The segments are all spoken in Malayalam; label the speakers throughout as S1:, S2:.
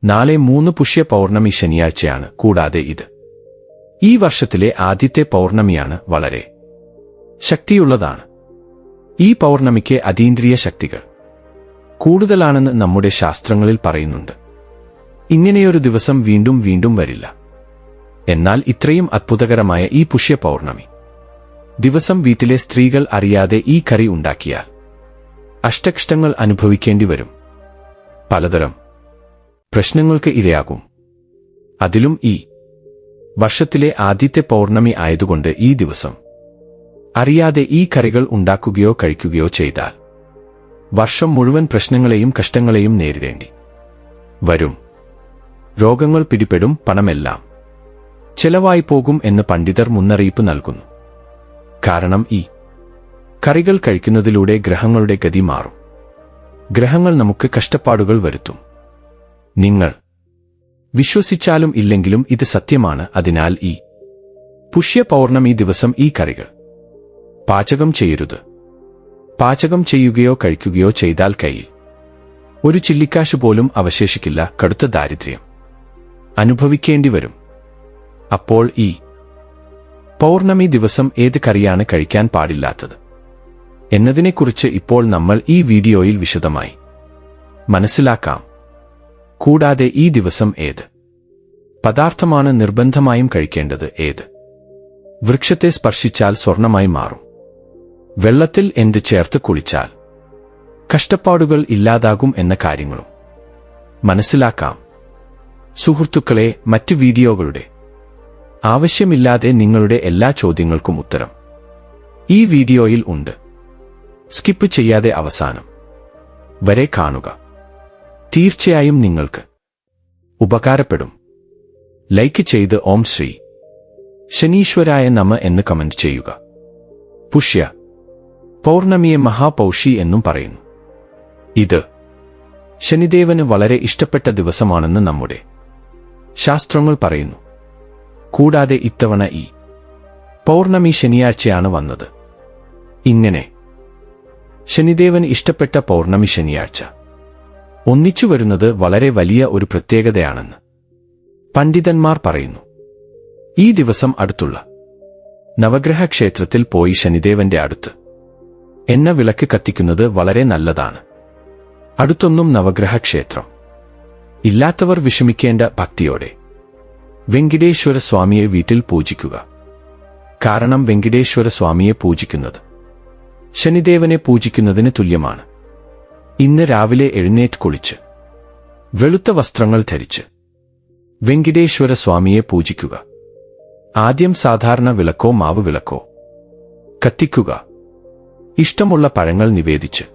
S1: നാളെ 3 പുഷ്യ പൗർണമി ശനിയാഴ്ചയാണ്. കൂടാതെ ഇത് ഈ വർഷത്തിലെ ആദ്യത്തെ പൗർണമിയാണ്. വളരെ ശക്തിയുള്ളതാണ്. ഈ പൗർണമിക്ക് അതീന്ദ്രിയ ശക്തികൾ കൂടുതലാണെന്ന് നമ്മുടെ ശാസ്ത്രങ്ങളിൽ പറയുന്നുണ്ട്. ഇങ്ങനെയൊരു ദിവസം വീണ്ടും വീണ്ടും വരില്ല. എന്നാൽ ഇത്രയും അത്ഭുതകരമായ ഈ പുഷ്യ പൗർണമി ദിവസം വീട്ടിലെ സ്ത്രീകൾ അറിയാതെ ഈ കറി ഉണ്ടാക്കിയാൽ അഷ്ടകഷ്ടങ്ങൾ അനുഭവിക്കേണ്ടി വരും. പലതരം പ്രശ്നങ്ങൾക്ക് ഇരയാകും. അതിലും ഈ വർഷത്തിലെ ആദ്യത്തെ പൗർണമി ആയതുകൊണ്ട് ഈ ദിവസം അറിയാതെ ഈ കറികൾ ഉണ്ടാക്കുകയോ കഴിക്കുകയോ ചെയ്താൽ വർഷം മുഴുവൻ പ്രശ്നങ്ങളെയും കഷ്ടങ്ങളെയും നേരിടേണ്ടി വരും. രോഗങ്ങൾ പിടിപെടും, പണമെല്ലാം ചെലവായി പോകും എന്ന് പണ്ഡിതർ മുന്നറിയിപ്പ് നൽകുന്നു. കാരണം ഈ കറികൾ കഴിക്കുന്നതിലൂടെ ഗ്രഹങ്ങളുടെ ഗതി മാറും. ഗ്രഹങ്ങൾ നമുക്ക് കഷ്ടപ്പാടുകൾ വരുത്തും. നിങ്ങൾ വിശ്വസിച്ചാലും ഇല്ലെങ്കിലും ഇത് സത്യമാണ്. അതിനാൽ ഈ പുഷ്യ പൗർണമി ദിവസം ഈ കറികൾ പാചകം ചെയ്യരുത്. പാചകം ചെയ്യുകയോ കഴിക്കുകയോ ചെയ്താൽ കയ്യിൽ ഒരു ചില്ലിക്കാശ് പോലും അവശേഷിക്കില്ല. കടുത്ത ദാരിദ്ര്യം അനുഭവിക്കേണ്ടി വരും. അപ്പോൾ ഈ പൗർണമി ദിവസം ഏത് കറിയാണ് കഴിക്കാൻ പാടില്ലാത്തത് എന്നതിനെക്കുറിച്ച് ഇപ്പോൾ നമ്മൾ ഈ വീഡിയോയിൽ വിശദമായി മനസ്സിലാക്കാം. കൂടാതെ ഈ ദിവസം ഏത് പദാർത്ഥമാണ് നിർബന്ധമായും കഴിക്കേണ്ടത്, ഏത് വൃക്ഷത്തെ സ്പർശിച്ചാൽ സ്വർണമായി മാറും, വെള്ളത്തിൽ എന്ത് ചേർത്ത് കുളിച്ചാൽ കഷ്ടപ്പാടുകൾ ഇല്ലാതാകും എന്ന കാര്യങ്ങളും മനസ്സിലാക്കാം. സുഹൃത്തുക്കളെ, മറ്റ് വീഡിയോകളുടെ ആവശ്യമില്ലാതെ നിങ്ങളുടെ എല്ലാ ചോദ്യങ്ങൾക്കും ഉത്തരം ഈ വീഡിയോയിൽ ഉണ്ട്. സ്കിപ്പ് ചെയ്യാതെ അവസാനം വരെ കാണുക. തീർച്ചയായും നിങ്ങൾക്ക് ഉപകാരപ്പെടും. ലൈക്ക് ചെയ്ത് ഓം ശ്രീ ശനീശ്വരായ നമഃ എന്ന് കമന്റ് ചെയ്യുക. പുഷ്യ പൗർണമിയെ മഹാപൗഷി എന്നും പറയുന്നു. ഇത് ശനിദേവന് വളരെ ഇഷ്ടപ്പെട്ട ദിവസമാണെന്ന് നമ്മുടെ ശാസ്ത്രങ്ങൾ പറയുന്നു. കൂടാതെ ഇത്തവണ ഈ പൗർണമി ശനിയാഴ്ചയാണ് വന്നത്. ഇങ്ങനെ ശനിദേവന് ഇഷ്ടപ്പെട്ട പൗർണമി ശനിയാഴ്ച ഒന്നിച്ചു വരുന്നത് വളരെ വലിയ ഒരു പ്രത്യേകതയാണെന്ന് പണ്ഡിതന്മാർ പറയുന്നു. ഈ ദിവസം അടുത്തുള്ള നവഗ്രഹ ക്ഷേത്രത്തിൽ പോയി ശനിദേവന്റെ അടുത്ത് എണ്ണ വിളക്ക് കത്തിക്കുന്നത് വളരെ നല്ലതാണ്. അടുത്തൊന്നും നവഗ്രഹ ക്ഷേത്രം ഇല്ലാത്തവർ വിഷമിക്കേണ്ട. ഭക്തിയോടെ വെങ്കിടേശ്വര സ്വാമിയെ വീട്ടിൽ പൂജിക്കുക. കാരണം വെങ്കിടേശ്വര സ്വാമിയെ പൂജിക്കുന്നത് ശനിദേവനെ പൂജിക്കുന്നതിന് തുല്യമാണ്. ഇന്ന് രാവിലെ എഴുന്നേറ്റ് കുളിച്ച് വെളുത്ത വസ്ത്രങ്ങൾ ധരിച്ച് വെങ്കിടേശ്വര സ്വാമിയെ പൂജിക്കുക. ആദ്യം സാധാരണ വിളക്കോ മാവ് വിളക്കോ കത്തിക്കുക. ഇഷ്ടമുള്ള പഴങ്ങൾ നിവേദിച്ച്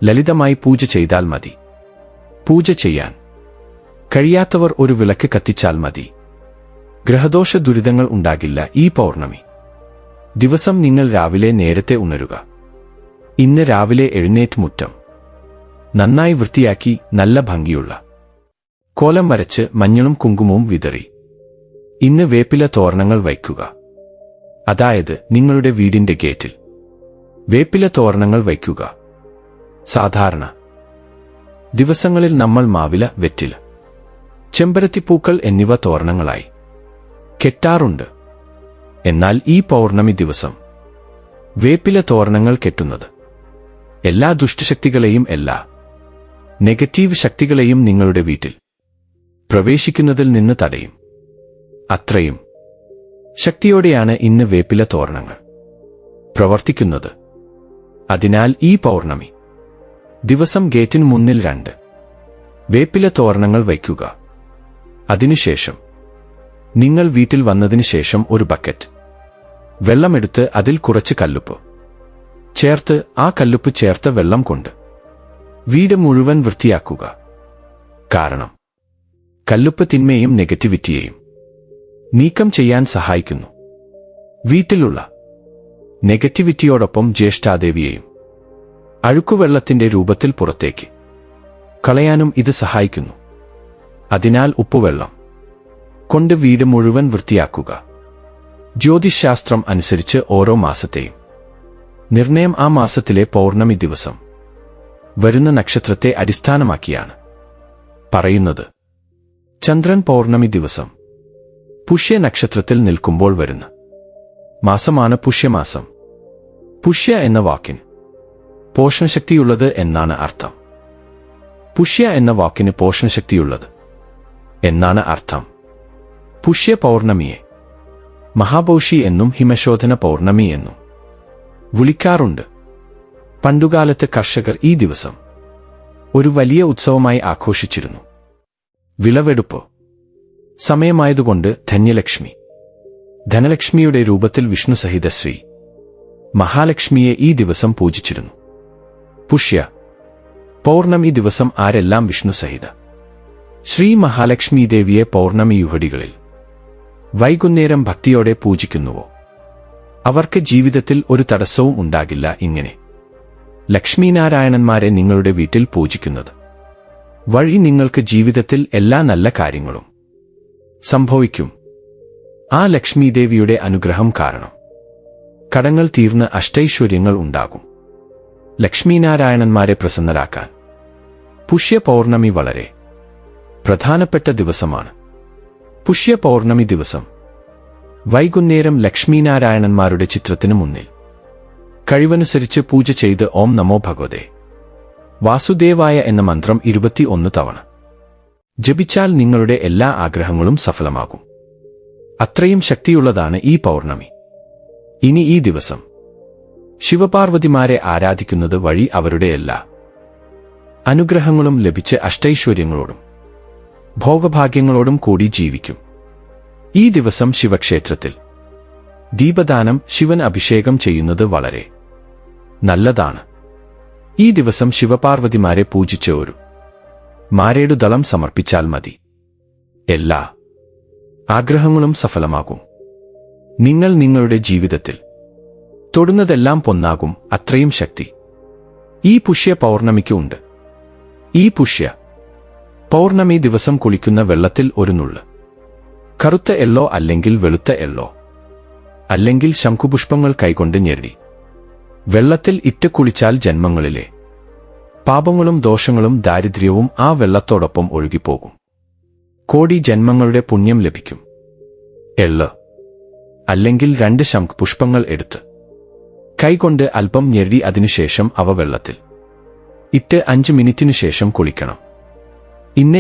S1: ലളിതമായി പൂജ ചെയ്താൽ മതി. പൂജ ചെയ്യാൻ കഴിയാത്തവർ ഒരു വിളക്ക് കത്തിച്ചാൽ മതി. ഗ്രഹദോഷ ദുരിതങ്ങൾ ഉണ്ടാകില്ല. ഈ പൗർണമി ദിവസം നിങ്ങൾ രാവിലെ നേരത്തെ ഉണരുക. ഇന്ന് രാവിലെ എഴുന്നേറ്റ് മുറ്റം നന്നായി വൃത്തിയാക്കി നല്ല ഭംഗിയുള്ള കോലം വരച്ച് മഞ്ഞളും കുങ്കുമവും വിതറി ഇന്ന് വേപ്പില തോരണങ്ങൾ വയ്ക്കുക. അതായത് നിങ്ങളുടെ വീടിന്റെ ഗേറ്റിൽ വേപ്പില തോരണങ്ങൾ വയ്ക്കുക. സാധാരണ ദിവസങ്ങളിൽ നമ്മൾ മാവില, വെറ്റില, ചെമ്പരത്തിപ്പൂക്കൾ എന്നിവ തോരണങ്ങളായി കെട്ടാറുണ്ട്. എന്നാൽ ഈ പൗർണമി ദിവസം വേപ്പില തോരണങ്ങൾ കെട്ടുന്നത് എല്ലാ ദുഷ്ടശക്തികളെയും എല്ലാ നെഗറ്റീവ് ശക്തികളെയും നിങ്ങളുടെ വീട്ടിൽ പ്രവേശിക്കുന്നതിൽ നിന്ന് തടയും. അത്രയും ശക്തിയോടെയാണ് ഇന്ന് വേപ്പില തോരണങ്ങൾ പ്രവർത്തിക്കുന്നത്. അതിനാൽ ഈ പൗർണമി ദിവസം ഗേറ്റിന് മുന്നിൽ 2 വേപ്പില തോരണങ്ങൾ വയ്ക്കുക. അതിനുശേഷം നിങ്ങൾ വീട്ടിൽ വന്നതിന് ശേഷം ഒരു ബക്കറ്റ് വെള്ളമെടുത്ത് അതിൽ കുറച്ച് കല്ലുപ്പ് ചേർത്ത് ആ കല്ലുപ്പ് ചേർത്ത വെള്ളം കൊണ്ട് വീട് മുഴുവൻ വൃത്തിയാക്കുക. കാരണം കല്ലുപ്പ് തിന്മയും നെഗറ്റിവിറ്റിയെയും നീക്കം ചെയ്യാൻ സഹായിക്കുന്നു. വീട്ടിലുള്ള നെഗറ്റിവിറ്റിയോടൊപ്പം ജ്യേഷ്ഠാദേവിയെയും അഴുക്കുവെള്ളത്തിന്റെ രൂപത്തിൽ പുറത്തേക്ക് കളയാനും ഇത് സഹായിക്കുന്നു. അതിനാൽ ഉപ്പുവെള്ളം കൊണ്ട് വീട് മുഴുവൻ വൃത്തിയാക്കുക. ജ്യോതിശാസ്ത്രം അനുസരിച്ച് ഓരോ മാസത്തെയും നിർണയം ആ മാസത്തിലെ പൗർണമി ദിവസം വരുന്ന നക്ഷത്രത്തെ അടിസ്ഥാനമാക്കിയാണ് പറയുന്നത്. ചന്ദ്രൻ പൗർണമി ദിവസം പുഷ്യ നക്ഷത്രത്തിൽ നിൽക്കുമ്പോൾ വരുന്ന മാസമാണ് പുഷ്യമാസം. പുഷ്യ എന്ന വാക്കിന് പോഷണശക്തിയുള്ളത് എന്നാണ് അർത്ഥം. പുഷ്യ എന്ന വാക്കിന് പോഷണശക്തിയുള്ളത് എന്നാണ് അർത്ഥം. പുഷ്യ പൗർണമിയെ മഹാപൗഷി എന്നും ഹിമശോധന പൗർണമി എന്നും വിളിക്കാറുണ്ട്. പണ്ടുകാലത്ത് കർഷകർ ഈ ദിവസം ഒരു വലിയ ഉത്സവമായി ആഘോഷിച്ചിരുന്നു. വിളവെടുപ്പ് സമയമായതുകൊണ്ട് ധനലക്ഷ്മിയുടെ രൂപത്തിൽ വിഷ്ണു സഹിത ശ്രീ മഹാലക്ഷ്മിയെ ഈ ദിവസം പൂജിച്ചിരുന്നു. പുഷ്യ പൗർണമി ദിവസം ആരെല്ലാം വിഷ്ണു സഹിത ശ്രീ മഹാലക്ഷ്മി ദേവിയെ പൗർണമി യുഹടികളിൽ വൈകുന്നേരം ഭക്തിയോടെ പൂജിക്കുന്നുവോ അവർക്ക് ജീവിതത്തിൽ ഒരു തടസ്സവും ഉണ്ടാകില്ല. ഇങ്ങനെ ലക്ഷ്മീനാരായണന്മാരെ നിങ്ങളുടെ വീട്ടിൽ പൂജിക്കുന്നത് വഴി നിങ്ങൾക്ക് ജീവിതത്തിൽ എല്ലാ നല്ല കാര്യങ്ങളും സംഭവിക്കും. ആ ലക്ഷ്മീദേവിയുടെ അനുഗ്രഹം കാരണം കടങ്ങൾ തീർന്ന് അഷ്ടൈശ്വര്യങ്ങൾ ഉണ്ടാകും. ലക്ഷ്മീനാരായണന്മാരെ പ്രസന്നരാക്കാൻ പുഷ്യ പൗർണമി വളരെ പ്രധാനപ്പെട്ട ദിവസമാണ്. പുഷ്യ പൗർണമി ദിവസം വൈകുന്നേരം ലക്ഷ്മീനാരായണന്മാരുടെ ചിത്രത്തിനു മുന്നിൽ കഴിവനുസരിച്ച് പൂജ ചെയ്ത് ഓം നമോ ഭഗവതേ വാസുദേവായ എന്ന മന്ത്രം 21 തവണ ജപിച്ചാൽ നിങ്ങളുടെ എല്ലാ ആഗ്രഹങ്ങളും സഫലമാകും. അത്രയും ശക്തിയുള്ളതാണ് ഈ പൗർണമി. ഇനി ഈ ദിവസം ശിവപാർവതിമാരെ ആരാധിക്കുന്നത് വഴി അവരുടെ എല്ലാ അനുഗ്രഹങ്ങളും ലഭിച്ച് അഷ്ടൈശ്വര്യങ്ങളോടും ഭോഗഭാഗ്യങ്ങളോടും കൂടി ജീവിക്കും. ഈ ദിവസം ശിവക്ഷേത്രത്തിൽ ദീപദാനം, ശിവൻ അഭിഷേകം ചെയ്യുന്നത് വളരെ നല്ലതാണ്. ഈ ദിവസം ശിവപാർവതിമാരെ പൂജിച്ച് ഒരു മാരേടുദളം സമർപ്പിച്ചാൽ മതി. എല്ലാ ആഗ്രഹങ്ങളും സഫലമാകും. നിങ്ങൾ നിങ്ങളുടെ ജീവിതത്തിൽ തൊടുന്നതെല്ലാം പൊന്നാകും. അത്രയും ശക്തി ഈ പുഷ്യ പൗർണമിക്ക് ഉണ്ട്. ഈ പുഷ്യ പൗർണമി ദിവസം കുളിക്കുന്ന വെള്ളത്തിൽ ഒരു നുള്ള് കറുത്ത എള്ളോ അല്ലെങ്കിൽ വെളുത്ത എള്ളോ അല്ലെങ്കിൽ ശംഖുപുഷ്പങ്ങൾ കൈകൊണ്ട് ഞെരടി വെള്ളത്തിൽ ഇട്ട് കുളിച്ചാൽ ജന്മങ്ങളിലെ പാപങ്ങളും ദോഷങ്ങളും ദാരിദ്ര്യവും ആ വെള്ളത്തോടൊപ്പം ഒഴുകിപ്പോകും. കോടി ജന്മങ്ങളുടെ പുണ്യം ലഭിക്കും. എള്ള് അല്ലെങ്കിൽ 2 ശംഖുപുഷ്പങ്ങൾ എടുത്ത് കൈകൊണ്ട് അല്പം ഞെരടി അതിനുശേഷം അവ വെള്ളത്തിൽ ഇട്ട് 5 മിനിറ്റിനു ശേഷം കുളിക്കണം.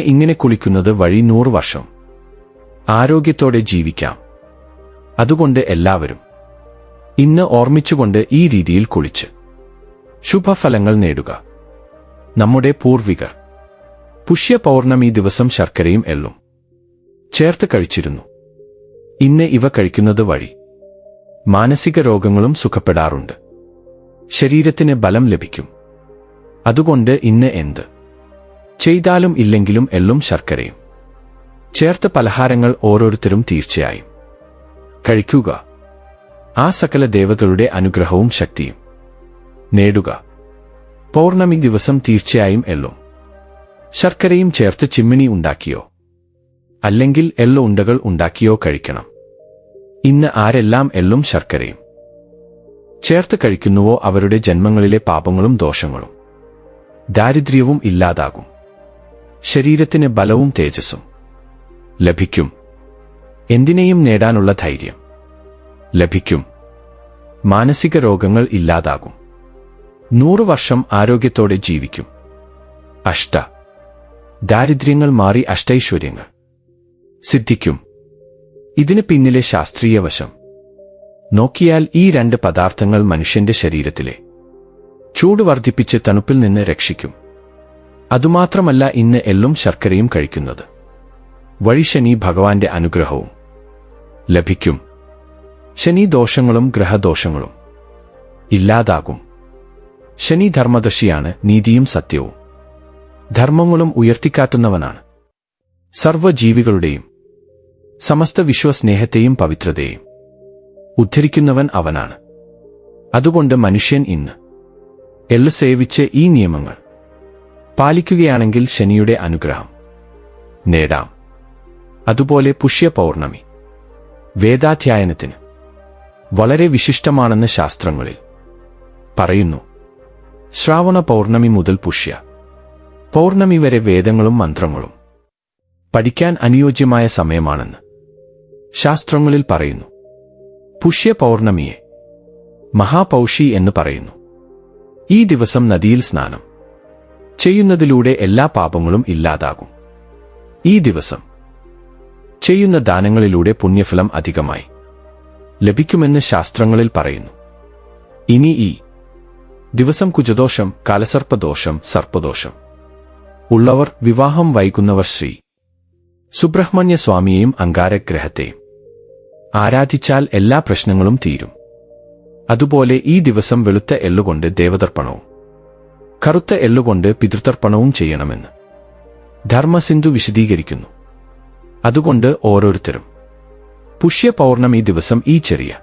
S1: ഇങ്ങനെ കുളിക്കുന്നത് വഴി 100 വർഷം ആരോഗ്യത്തോടെ ജീവിക്കാം. അതുകൊണ്ട് എല്ലാവരും ഇന്ന് ഓർമ്മിച്ചുകൊണ്ട് ഈ രീതിയിൽ കുളിച്ച് ശുഭഫലങ്ങൾ നേടുക. നമ്മുടെ പൂർവികർ പുഷ്യ പൗർണമി ദിവസം ശർക്കരയും എള്ളും ചേർത്ത് കഴിച്ചിരുന്നു. ഇന്ന് ഇവ കഴിക്കുന്നത് വഴി മാനസിക രോഗങ്ങളും സുഖപ്പെടാറുണ്ട്. ശരീരത്തിന് ബലം ലഭിക്കും. അതുകൊണ്ട് ഇന്ന് എന്ത് ചെയ്താലും ഇല്ലെങ്കിലും എള്ളും ശർക്കരയും ചേർത്ത പലഹാരങ്ങൾ ഓരോരുത്തരും തീർച്ചയായും കഴിക്കുക. ആ സകല ദേവതകളുടെ അനുഗ്രഹവും ശക്തിയും നേടുക. പൗർണമി ദിവസം തീർച്ചയായും എള്ളും ശർക്കരയും ചേർത്ത് ചിമ്മിണി ഉണ്ടാക്കിയോ അല്ലെങ്കിൽ എള്ളു ഉണ്ടകൾ ഉണ്ടാക്കിയോ കഴിക്കണം. ഇന്ന് ആരെല്ലാം എള്ളും ശർക്കരയും ചേർത്ത് കഴിക്കുന്നുവോ അവരുടെ ജന്മങ്ങളിലെ പാപങ്ങളും ദോഷങ്ങളും ദാരിദ്ര്യവും ഇല്ലാതാകും. ശരീരത്തിന് ബലവും തേജസ്സും ലഭിക്കും. എന്തിനേയും നേടാനുള്ള ധൈര്യം ലഭിക്കും. മാനസിക രോഗങ്ങൾ ഇല്ലാതാകും. 100 വർഷം ആരോഗ്യത്തോടെ ജീവിക്കും. ദാരിദ്ര്യങ്ങൾ മാറി അഷ്ടൈശ്വര്യങ്ങൾ സിദ്ധിക്കും. ഇതിന് പിന്നിലെ ശാസ്ത്രീയ വശം നോക്കിയാൽ ഈ 2 പദാർത്ഥങ്ങൾ മനുഷ്യന്റെ ശരീരത്തിലെ ചൂട് വർദ്ധിപ്പിച്ച് തണുപ്പിൽ നിന്ന് രക്ഷിക്കും. അതുമാത്രമല്ല ഇന്ന് എള്ളും ശർക്കരയും കഴിക്കുന്നത് വഴി ശനി ഭഗവാന്റെ അനുഗ്രഹവും ലഭിക്കും. ശനി ദോഷങ്ങളും ഗ്രഹദോഷങ്ങളും ഇല്ലാതാകും. ശനി ധർമ്മദർശിയാണ്. നീതിയും സത്യവും ധർമ്മങ്ങളും ഉയർത്തിക്കാട്ടുന്നവനാണ്. സർവ്വജീവികളുടെയും സമസ്ത വിശ്വസ്നേഹത്തെയും പവിത്രതയെയും ഉദ്ധരിക്കുന്നവൻ അവനാണ്. അതുകൊണ്ട് മനുഷ്യൻ ഇന്ന് എള്ള് സേവിച്ച് ഈ നിയമങ്ങൾ പാലിക്കുകയാണെങ്കിൽ ശനിയുടെ അനുഗ്രഹം നേടാം. അതുപോലെ പുഷ്യ പൗർണമി വേദാധ്യായനത്തിന് വളരെ വിശിഷ്ടമാണെന്ന് ശാസ്ത്രങ്ങളിൽ പറയുന്നു. ശ്രാവണ പൗർണമി മുതൽ പുഷ്യ പൗർണമി വരെ വേദങ്ങളും മന്ത്രങ്ങളും പഠിക്കാൻ അനുയോജ്യമായ സമയമാണെന്ന് ശാസ്ത്രങ്ങളിൽ പറയുന്നു. പുഷ്യ പൗർണമിയെ മഹാപൗഷി എന്ന് പറയുന്നു. ഈ ദിവസം നദിയിൽ സ്നാനം ചെയ്യുന്നതിലൂടെ എല്ലാ പാപങ്ങളും ഇല്ലാതാകും. ഈ ദിവസം ചെയ്യുന്ന ദാനങ്ങളിലൂടെ പുണ്യഫലം അധികമായി ലഭിക്കുമെന്ന് ശാസ്ത്രങ്ങളിൽ പറയുന്നു. ഇനി ഈ ദിവസം കുജദോഷം, കാലസർപ്പദോഷം, സർപ്പദോഷം ഉള്ളവർ, വിവാഹം വൈകുന്നവർ ശ്രീ സുബ്രഹ്മണ്യ സ്വാമിയെയും അങ്കാരഗ്രഹത്തെയും ആരാധിച്ചാൽ എല്ലാ പ്രശ്നങ്ങളും തീരും. അതുപോലെ ഈ ദിവസം വെളുത്ത എള്ളുകൊണ്ട് ദേവതർപ്പണവും കറുത്ത എള്ളുകൊണ്ട് പിതൃതർപ്പണവും ചെയ്യണമെന്ന് ധർമ്മസിന്ധു വിശദീകരിക്കുന്നു. അതുകൊണ്ട് ഓരോരുത്തരും പുഷ്യ പൗർണമി ദിവസം ഈ ചെറിയ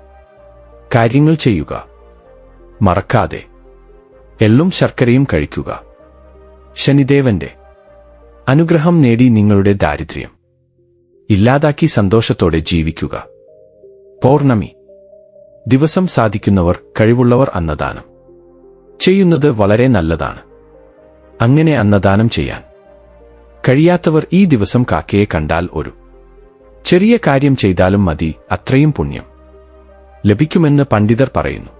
S1: കാര്യങ്ങൾ ചെയ്യുക. മറക്കാതെ എള്ളും ശർക്കരയും കഴിക്കുക. ശനിദേവന്റെ അനുഗ്രഹം നേടി നിങ്ങളുടെ ദാരിദ്ര്യം ഇല്ലാതാക്കി സന്തോഷത്തോടെ ജീവിക്കുക. പൗർണമി ദിവസം സാധിക്കുന്നവർ, കഴിവുള്ളവർ അന്നദാനം ചെയ്യുന്നത് വളരെ നല്ലതാണ്. അങ്ങനെ അന്നദാനം ചെയ്യാൻ കഴിയാത്തവർ ഈ ദിവസം കാക്കയെ കണ്ടാൽ ഒരു ചെറിയ കാര്യം ചെയ്താലും മതി, അത്രയും പുണ്യം ലഭിക്കുമെന്ന് പണ്ഡിതർ പറയുന്നു.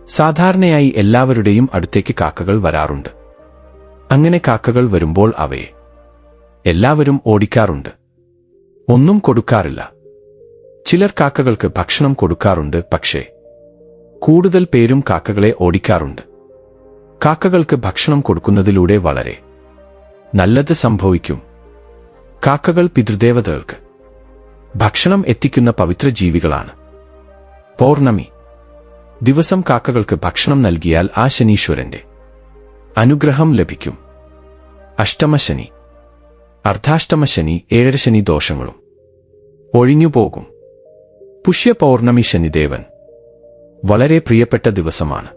S1: സാധാരണയായി എല്ലാവരുടെയും അടുത്തേക്ക് കാക്കകൾ വരാറുണ്ട്. അങ്ങനെ കാക്കകൾ വരുമ്പോൾ അവയെ എല്ലാവരും ഓടിക്കാറുണ്ട്. ഒന്നും കൊടുക്കാറില്ല. ചിലർ കാക്കകൾക്ക് ഭക്ഷണം കൊടുക്കാറുണ്ട്. പക്ഷേ കൂടുതൽ പേരും കാക്കകളെ ഓടിക്കാറുണ്ട്. കാക്കകൾക്ക് ഭക്ഷണം കൊടുക്കുന്നതിലൂടെ വളരെ നല്ലത് സംഭവിക്കും. കാക്കകൾ പിതൃദേവതകൾക്ക് ഭക്ഷണം എത്തിക്കുന്ന പവിത്ര ജീവികളാണ്. പൗർണമി ദിവസം കാക്കകൾക്ക് ഭക്ഷണം നൽകിയാൽ ആ ശനീശ്വരന്റെ അനുഗ്രഹം ലഭിക്കും. അഷ്ടമശനി, അർദ്ധാഷ്ടമശനി, ഏഴരശനി ദോഷങ്ങളും ഒഴിഞ്ഞുപോകും. പുഷ്യ പൗർണമി ശനിദേവൻ വളരെ പ്രിയപ്പെട്ട ദിവസമാണ്.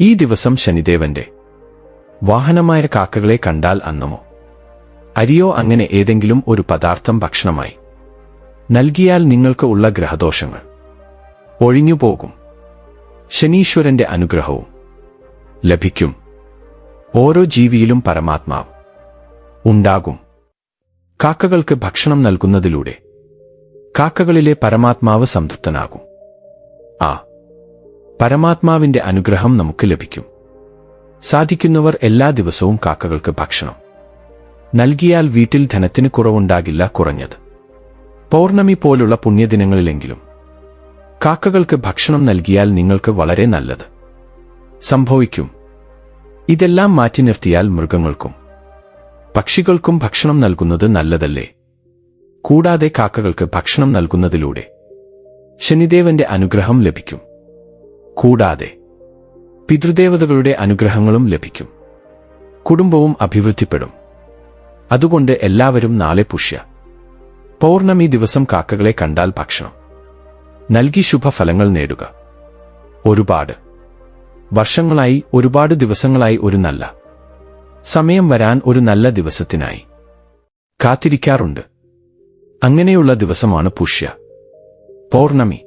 S1: ഈ ദിവസം ശനിദേവന്റെ വാഹനമായ കാക്കകളെ കണ്ടാൽ അന്നമോ അരിയോ അങ്ങനെ ഏതെങ്കിലും ഒരു പദാർത്ഥം ഭക്ഷണമായി നൽകിയാൽ നിങ്ങൾക്ക് ഉള്ള ഗ്രഹദോഷങ്ങൾ ഒഴിഞ്ഞുപോകും. ശനീശ്വരന്റെ അനുഗ്രഹവും ലഭിക്കും. ഓരോ ജീവിയിലും പരമാത്മാവ് ഉണ്ടാകും. കാക്കകൾക്ക് ഭക്ഷണം നൽകുന്നതിലൂടെ കാക്കകളിലെ പരമാത്മാവ് സംതൃപ്തനാകും. ആ പരമാത്മാവിന്റെ അനുഗ്രഹം നമുക്ക് ലഭിക്കും. സാധിക്കുന്നവർ എല്ലാ ദിവസവും കാക്കകൾക്ക് ഭക്ഷണം നൽകിയാൽ വീട്ടിൽ ധനത്തിന് കുറവുണ്ടാകില്ല. കുറഞ്ഞത് പൗർണമി പോലുള്ള പുണ്യദിനങ്ങളിലെങ്കിലും കാക്കകൾക്ക് ഭക്ഷണം നൽകിയാൽ നിങ്ങൾക്ക് വളരെ നല്ലത് സംഭവിക്കും. ഇതെല്ലാം മാറ്റി നിർത്തിയാൽ മൃഗങ്ങൾക്കും പക്ഷികൾക്കും ഭക്ഷണം നൽകുന്നത് നല്ലതല്ലേ? കൂടാതെ കാക്കകൾക്ക് ഭക്ഷണം നൽകുന്നതിലൂടെ ശനിദേവന്റെ അനുഗ്രഹം ലഭിക്കും. കൂടാതെ പിതൃദേവതകളുടെ അനുഗ്രഹങ്ങളും ലഭിക്കും. കുടുംബവും അഭിവൃദ്ധിപ്പെടും. അതുകൊണ്ട് എല്ലാവരും നാളെ പുഷ്യ പൗർണമി ദിവസം കാക്കകളെ കണ്ടാൽ ഭക്ഷണം നൽകി ശുഭഫലങ്ങൾ നേടുക. ഒരുപാട് വർഷങ്ങളായി, ഒരുപാട് ദിവസങ്ങളായി ഒരു നല്ല സമയം വരാൻ ഒരു നല്ല ദിവസത്തിനായി കാത്തിരിക്കാറുണ്ട്. അങ്ങനെയുള്ള ദിവസമാണ് പുഷ്യ പൗർണമി.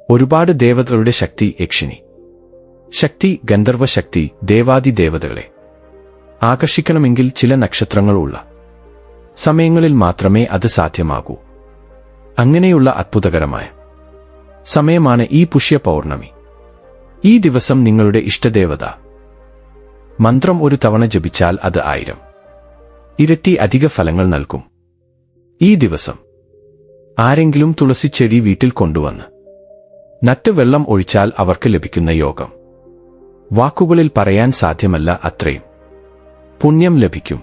S1: ഒരുപാട് ദേവതകളുടെ ശക്തി, യക്ഷിണി ശക്തി, ഗന്ധർവ ശക്തി, ദേവാദി ദേവതകളെ ആകർഷിക്കണമെങ്കിൽ ചില നക്ഷത്രങ്ങൾ ഉള്ള സമയങ്ങളിൽ മാത്രമേ അത് സാധ്യമാകൂ. അങ്ങനെയുള്ള അത്ഭുതകരമായ സമയമാണ് ഈ പുഷ്യ പൗർണമി. ഈ ദിവസം നിങ്ങളുടെ ഇഷ്ടദേവത മന്ത്രം ഒരു തവണ ജപിച്ചാൽ അത് 1000 ഇരട്ടി അധിക ഫലങ്ങൾ നൽകും. ഈ ദിവസം ആരെങ്കിലും തുളസിച്ചെടി വീട്ടിൽ കൊണ്ടുവന്ന് നട്ട് വെള്ളം ഒഴിച്ചാൽ അവർക്ക് ലഭിക്കുന്ന യോഗം വാക്കുകളിൽ പറയാൻ സാധ്യമല്ല. അത്രയും പുണ്യം ലഭിക്കും.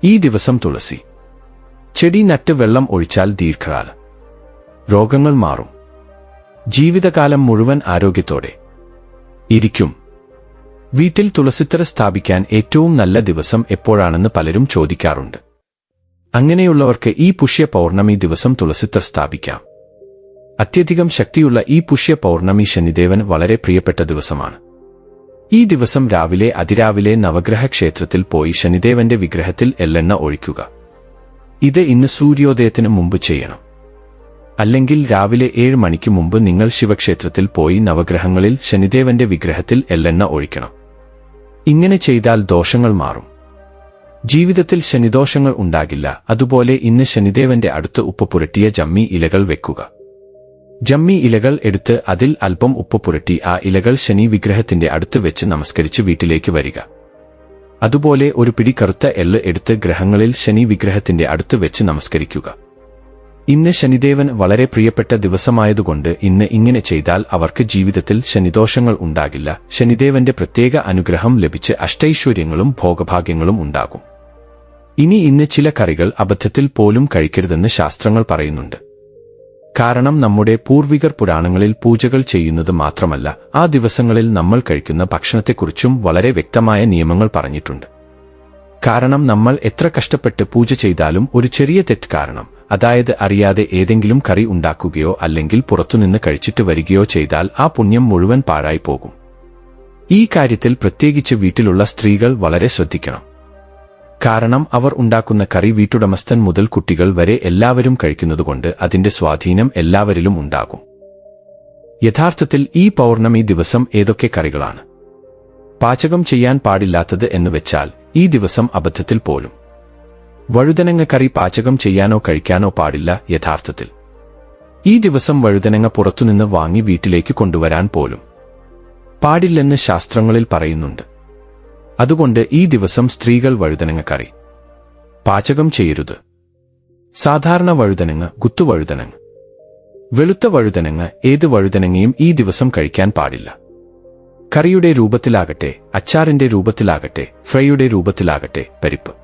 S1: ഈ ദിവസം തുളസി ചെടി നട്ട് വെള്ളം ഒഴിച്ചാൽ ദീർഘകാല രോഗങ്ങൾ മാറും. ജീവിതകാലം മുഴുവൻ ആരോഗ്യത്തോടെ ഇരിക്കും. വീട്ടിൽ തുളസിത്തറ സ്ഥാപിക്കാൻ ഏറ്റവും നല്ല ദിവസം എപ്പോഴാണെന്ന് പലരും ചോദിക്കാറുണ്ട്. അങ്ങനെയുള്ളവർക്ക് ഈ പുഷ്യ പൗർണമി ദിവസം തുളസിത്തറ സ്ഥാപിക്കാം. അത്യധികം ശക്തിയുള്ള ഈ പുഷ്യ പൗർണമി ശനിദേവൻ വളരെ പ്രിയപ്പെട്ട ദിവസമാണ്. ഈ ദിവസം രാവിലെ അതിരാവിലെ നവഗ്രഹ ക്ഷേത്രത്തിൽ പോയി ശനിദേവന്റെ വിഗ്രഹത്തിൽ എള്ളെണ്ണ ഒഴിക്കുക. ഇത് ഇന്ന് സൂര്യോദയത്തിന് മുമ്പ് ചെയ്യണം. അല്ലെങ്കിൽ രാവിലെ 7 മണിക്ക് മുമ്പ് നിങ്ങൾ ശിവക്ഷേത്രത്തിൽ പോയി നവഗ്രഹങ്ങളിൽ ശനിദേവന്റെ വിഗ്രഹത്തിൽ എള്ളെണ്ണ ഒഴിക്കണം. ഇങ്ങനെ ചെയ്താൽ ദോഷങ്ങൾ മാറും. ജീവിതത്തിൽ ശനിദോഷങ്ങൾ ഉണ്ടാകില്ല. അതുപോലെ ഇന്ന് ശനിദേവന്റെ അടുത്ത് ഉപ്പ് പുരട്ടിയ ജമ്മി ഇലകൾ വെക്കുക. ജമ്മി ഇലകൾ എടുത്ത് അതിൽ അല്പം ഉപ്പ് പുരട്ടി ആ ഇലകൾ ശനി വിഗ്രഹത്തിന്റെ അടുത്ത് വെച്ച് നമസ്കരിച്ച് വീട്ടിലേക്ക് വരിക. അതുപോലെ ഒരു പിടി കറുത്ത എള്ള് എടുത്ത് ഗ്രഹങ്ങളിൽ ശനി വിഗ്രഹത്തിന്റെ അടുത്ത് വെച്ച് നമസ്കരിക്കുക. ഇന്ന് ശനിദേവൻ വളരെ പ്രിയപ്പെട്ട ദിവസമായതുകൊണ്ട് ഇന്ന് ഇങ്ങനെ ചെയ്താൽ അവർക്ക് ജീവിതത്തിൽ ശനിദോഷങ്ങൾ ഉണ്ടാകില്ല. ശനിദേവന്റെ പ്രത്യേക അനുഗ്രഹം ലഭിച്ച് അഷ്ടൈശ്വര്യങ്ങളും ഭോഗഭാഗ്യങ്ങളും ഉണ്ടാകും. ഇന്ന് ചില കറികൾ അബദ്ധത്തിൽ പോലും കഴിക്കരുതെന്ന് ശാസ്ത്രങ്ങൾ പറയുന്നുണ്ട്. കാരണം നമ്മുടെ പൂർവികർ പുരാണങ്ങളിൽ പൂജകൾ ചെയ്യുന്നത് മാത്രമല്ല, ആ ദിവസങ്ങളിൽ നമ്മൾ കഴിക്കുന്ന ഭക്ഷണത്തെക്കുറിച്ചും വളരെ വ്യക്തമായ നിയമങ്ങൾ പറഞ്ഞിട്ടുണ്ട്. കാരണം നമ്മൾ എത്ര കഷ്ടപ്പെട്ട് പൂജ ചെയ്താലും ഒരു ചെറിയ തെറ്റ് കാരണം, അതായത് അറിയാതെ ഏതെങ്കിലും കറി ഉണ്ടാക്കുകയോ അല്ലെങ്കിൽ പുറത്തുനിന്ന് കഴിച്ചിട്ട് വരികയോ ചെയ്താൽ ആ പുണ്യം മുഴുവൻ പാഴായി പോകും. ഈ കാര്യത്തിൽ പ്രത്യേകിച്ച് വീട്ടിലുള്ള സ്ത്രീകൾ വളരെ ശ്രദ്ധിക്കണം. കാരണം അവർ ഉണ്ടാക്കുന്ന കറി വീട്ടുടമസ്ഥൻ മുതൽ കുട്ടികൾ വരെ എല്ലാവരും കഴിക്കുന്നതുകൊണ്ട് അതിന്റെ സ്വാധീനം എല്ലാവരിലും ഉണ്ടാകും. യഥാർത്ഥത്തിൽ ഈ പൗർണമി ദിവസം ഏതൊക്കെ കറികളാണ് പാചകം ചെയ്യാൻ പാടില്ലാത്തത് എന്ന് വെച്ചാൽ, ഈ ദിവസം അബദ്ധത്തിൽ പോലും വഴുതനങ്ങ കറി പാചകം ചെയ്യാനോ കഴിക്കാനോ പാടില്ല. യഥാർത്ഥത്തിൽ ഈ ദിവസം വഴുതനങ്ങ പുറത്തുനിന്ന് വാങ്ങി വീട്ടിലേക്ക് കൊണ്ടുവരാൻ പോലും പാടില്ലെന്ന് ശാസ്ത്രങ്ങളിൽ പറയുന്നുണ്ട്. അതുകൊണ്ട് ഈ ദിവസം സ്ത്രീകൾ വഴുതനങ്ങ കറി പാചകം ചെയ്യരുത്. സാധാരണ വഴുതനങ്ങ, കുത്തുവഴുതനങ്ങ, വെളുത്ത വഴുതനങ്ങ, ഏത് വഴുതനങ്ങയും ഈ ദിവസം കഴിക്കാൻ പാടില്ല. കറിയുടെ രൂപത്തിലാകട്ടെ, അച്ചാറിന്റെ രൂപത്തിലാകട്ടെ, ഫ്രൈയുടെ രൂപത്തിലാകട്ടെ, പരിപ്പ്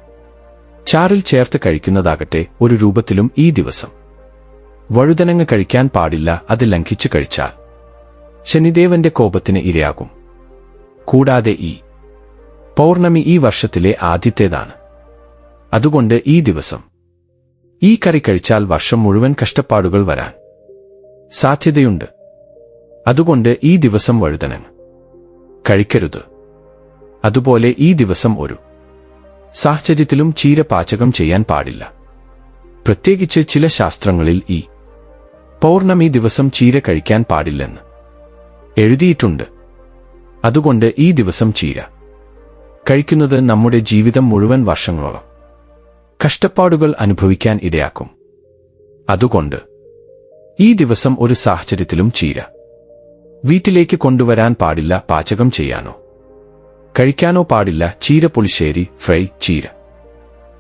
S1: ചാറിൽ ചേർത്ത് കഴിക്കുന്നതാകട്ടെ, ഒരു രൂപത്തിലും ഈ ദിവസം വഴുതനങ്ങ കഴിക്കാൻ പാടില്ല. അത് ലംഘിച്ച് കഴിച്ചാൽ ശനിദേവന്റെ കോപത്തിന് ഇരയാകും. കൂടാതെ ഈ പൗർണമി ഈ വർഷത്തിലെ ആദ്യത്തേതാണ്. അതുകൊണ്ട് ഈ ദിവസം ഈ കറി കഴിച്ചാൽ വർഷം മുഴുവൻ കഷ്ടപ്പാടുകൾ വരാൻ സാധ്യതയുണ്ട്. അതുകൊണ്ട് ഈ ദിവസം വഴുതനങ്ങ കഴിക്കരുത്. അതുപോലെ ഈ ദിവസം ഒരു സാഹചര്യത്തിലും ചീര പാചകം ചെയ്യാൻ പാടില്ല. പ്രത്യേകിച്ച് ചില ശാസ്ത്രങ്ങളിൽ ഈ പൗർണമി ദിവസം ചീര കഴിക്കാൻ പാടില്ലെന്ന് എഴുതിയിട്ടുണ്ട്. അതുകൊണ്ട് ഈ ദിവസം ചീര കഴിക്കുന്നത് നമ്മുടെ ജീവിതം മുഴുവൻ വർഷങ്ങളോളം കഷ്ടപ്പാടുകൾ അനുഭവിക്കാൻ ഇടയാക്കും. അതുകൊണ്ട് ഈ ദിവസം ഒരു സാഹചര്യത്തിലും ചീര വീട്ടിലേക്ക് കൊണ്ടുവരാൻ പാടില്ല. പാചകം ചെയ്യാനോ കഴിക്കാനോ പാടില്ല. ചീര പുളിശ്ശേരി, ഫ്രൈ, ചീര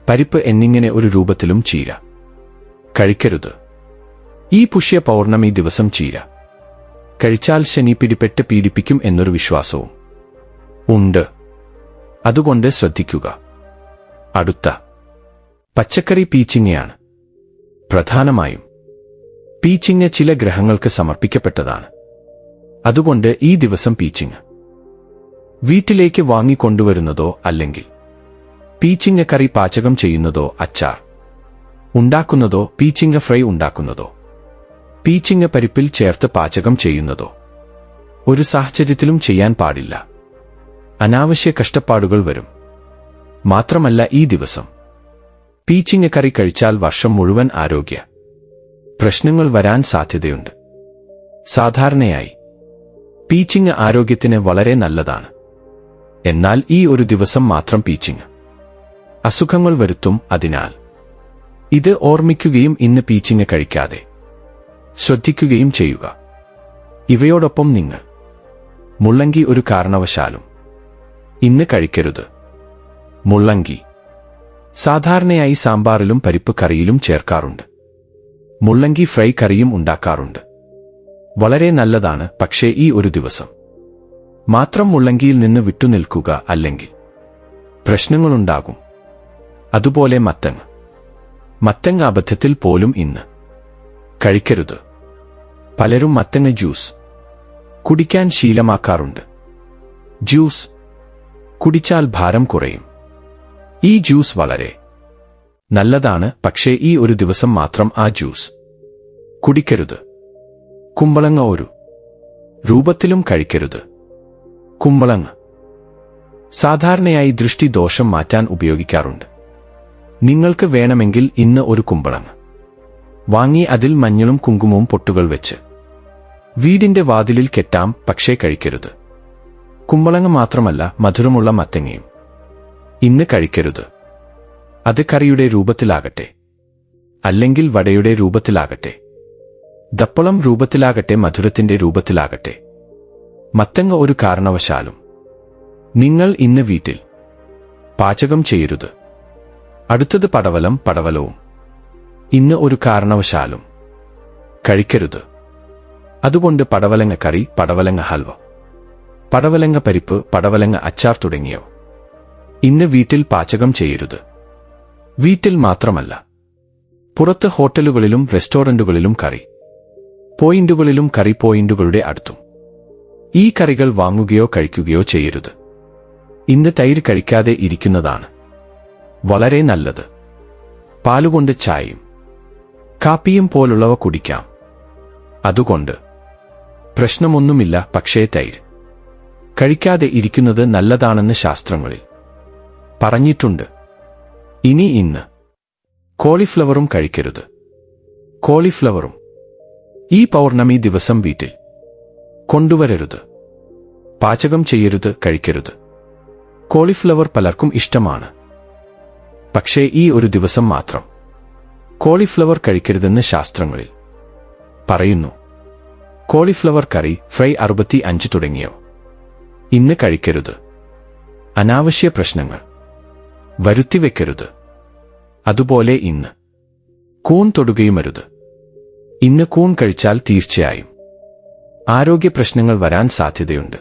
S1: പരിപ്പ് എന്നിങ്ങനെ ഒരു രൂപത്തിലും ചീര കഴിക്കരുത്. ഈ പുഷ്യ പൗർണമി ദിവസം ചീര കഴിച്ചാൽ ശനി പിടിപെട്ട് പീഡിപ്പിക്കും എന്നൊരു വിശ്വാസവും ഉണ്ട്. അതുകൊണ്ട് ശ്രദ്ധിക്കുക. അടുത്ത പച്ചക്കറി പീച്ചിങ്ങയാണ്. പ്രധാനമായും പീച്ചിങ്ങ ചില ഗ്രഹങ്ങൾക്ക് സമർപ്പിക്കപ്പെട്ടതാണ്. അതുകൊണ്ട് ഈ ദിവസം പീച്ചിങ്ങ വീട്ടിലേക്ക് വാങ്ങിക്കൊണ്ടുവരുന്നതോ അല്ലെങ്കിൽ പീച്ചിങ്ങ കറി പാചകം ചെയ്യുന്നതോ, അച്ചാർ ഉണ്ടാക്കുന്നതോ, പീച്ചിങ്ങ ഫ്രൈ ഉണ്ടാക്കുന്നതോ, പീച്ചിങ്ങ പരിപ്പിൽ ചേർത്ത് പാചകം ചെയ്യുന്നതോ ഒരു സാഹചര്യത്തിലും ചെയ്യാൻ പാടില്ല. അനാവശ്യ കഷ്ടപ്പാടുകൾ വരും. മാത്രമല്ല ഈ ദിവസം പീച്ചിങ്ങ കറി കഴിച്ചാൽ വർഷം മുഴുവൻ ആരോഗ്യ പ്രശ്നങ്ങൾ വരാൻ സാധ്യതയുണ്ട്. സാധാരണയായി പീച്ചിങ്ങ ആരോഗ്യത്തിന് വളരെ നല്ലതാണ്. എന്നാൽ ഈ ഒരു ദിവസം മാത്രം പീച്ചിങ്ങ അസുഖങ്ങൾ വരുത്തും. അതിനാൽ ഇത് ഓർമ്മിക്കുകയും ഇന്ന് പീച്ചിങ്ങ കഴിക്കാതെ ശ്രദ്ധിക്കുകയും ചെയ്യുക. ഇവയോടൊപ്പം നിങ്ങൾ മുള്ളങ്കി ഒരു കാരണവശാലും ഇന്ന് കഴിക്കരുത്. മുള്ളങ്കി സാധാരണയായി സാമ്പാറിലും പരിപ്പ് കറിയിലും ചേർക്കാറുണ്ട്. മുള്ളങ്കി ഫ്രൈ കറിയും ഉണ്ടാക്കാറുണ്ട്. വളരെ നല്ലതാണ്. പക്ഷേ ഈ ഒരു ദിവസം മാത്രം മുള്ളങ്കിയിൽ നിന്ന് വിട്ടുനിൽക്കുക, അല്ലെങ്കിൽ പ്രശ്നങ്ങളുണ്ടാകും. അതുപോലെ മത്തങ്ങ അബദ്ധത്തിൽ പോലും ഇന്ന് കഴിക്കരുത്. പലരും മത്തങ്ങ ജ്യൂസ് കുടിക്കാൻ ശീലമാക്കാറുണ്ട്. ജ്യൂസ് കുടിച്ചാൽ ഭാരം കുറയും. ഈ ജ്യൂസ് വളരെ നല്ലതാണ്. പക്ഷേ ഈ ഒരു ദിവസം മാത്രം ആ ജ്യൂസ് കുടിക്കരുത്. കുമ്പളങ്ങ ഒരു രൂപത്തിലും കഴിക്കരുത്. കുമ്പളങ്ങ സാധാരണയായി ദൃഷ്ടി ദോഷം മാറ്റാൻ ഉപയോഗിക്കാറുണ്ട്. നിങ്ങൾക്ക് വേണമെങ്കിൽ ഇന്ന് ഒരു കുമ്പളങ്ങ വാങ്ങി അതിൽ മഞ്ഞളും കുങ്കുമവും പൊട്ടുകൾ വെച്ച് വീടിന്റെ വാതിലിൽ കെട്ടാം. പക്ഷേ കഴിക്കരുത്. കുമ്പളങ്ങ മാത്രമല്ല, മധുരമുള്ള മത്തങ്ങയും ഇന്ന് കഴിക്കരുത്. അത് കറിയുടെ രൂപത്തിലാകട്ടെ, അല്ലെങ്കിൽ വടയുടെ രൂപത്തിലാകട്ടെ, ദപ്പളം രൂപത്തിലാകട്ടെ, മധുരത്തിന്റെ രൂപത്തിലാകട്ടെ, മത്തങ്ങ ഒരു കാരണവശാലും നിങ്ങൾ ഇന്ന് വീട്ടിൽ പാചകം ചെയ്യരുത്. അടുത്തത് പടവലവും ഇന്ന് ഒരു കാരണവശാലും കഴിക്കരുത്. അതുകൊണ്ട് പടവലങ്ങ കറി, പടവലങ്ങ ഹൽവ, പടവലങ്ങ പരിപ്പ്, പടവലങ്ങ അച്ചാർ തുടങ്ങിയവ ഇന്ന് വീട്ടിൽ പാചകം ചെയ്യരുത്. വീട്ടിൽ മാത്രമല്ല, പുറത്ത് ഹോട്ടലുകളിലും റെസ്റ്റോറന്റുകളിലും കറി പോയിന്റുകളിലും കറി പോയിന്റുകളുടെ അടുത്തും ഈ കറികൾ വാങ്ങുകയോ കഴിക്കുകയോ ചെയ്യരുത്. ഇന്ന് തൈര് കഴിക്കാതെ ഇരിക്കുന്നതാണ് വളരെ നല്ലത്. പാലുകൊണ്ട് ചായയും കാപ്പിയും പോലുള്ളവ കുടിക്കാം. അതുകൊണ്ട് പ്രശ്നമൊന്നുമില്ല. പക്ഷേ തൈര് കഴിക്കാതെ ഇരിക്കുന്നത് നല്ലതാണെന്ന് ശാസ്ത്രങ്ങളിൽ പറഞ്ഞിട്ടുണ്ട്. ഇന്ന് കോളിഫ്ലവറും കഴിക്കരുത്. കോളിഫ്ലവറും ഈ പൗർണമി ദിവസം വീട്ടിൽ കൊണ്ടുവരരുത്. പാചകം ചെയ്യരുത്, കഴിക്കരുത്. കോളിഫ്ലവർ പലർക്കും ഇഷ്ടമാണ്. പക്ഷേ ഈ ഒരു ദിവസം മാത്രം കോളിഫ്ലവർ കഴിക്കരുതെന്ന് ശാസ്ത്രങ്ങളിൽ പറയുന്നു. കോളിഫ്ലവർ കറി, ഫ്രൈ 65 തുടങ്ങിയവ ഇന്ന് കഴിക്കരുത്. അനാവശ്യ പ്രശ്നങ്ങൾ വരുത്തിവെക്കരുത്. അതുപോലെ ഇന്ന് കൂൺ തൊടുകയുമരുത്. ഇന്ന് കൂൺ കഴിച്ചാൽ തീർച്ചയായും ആരോഗ്യ പ്രശ്നങ്ങൾ വരാൻ സാധ്യതയുണ്ട്.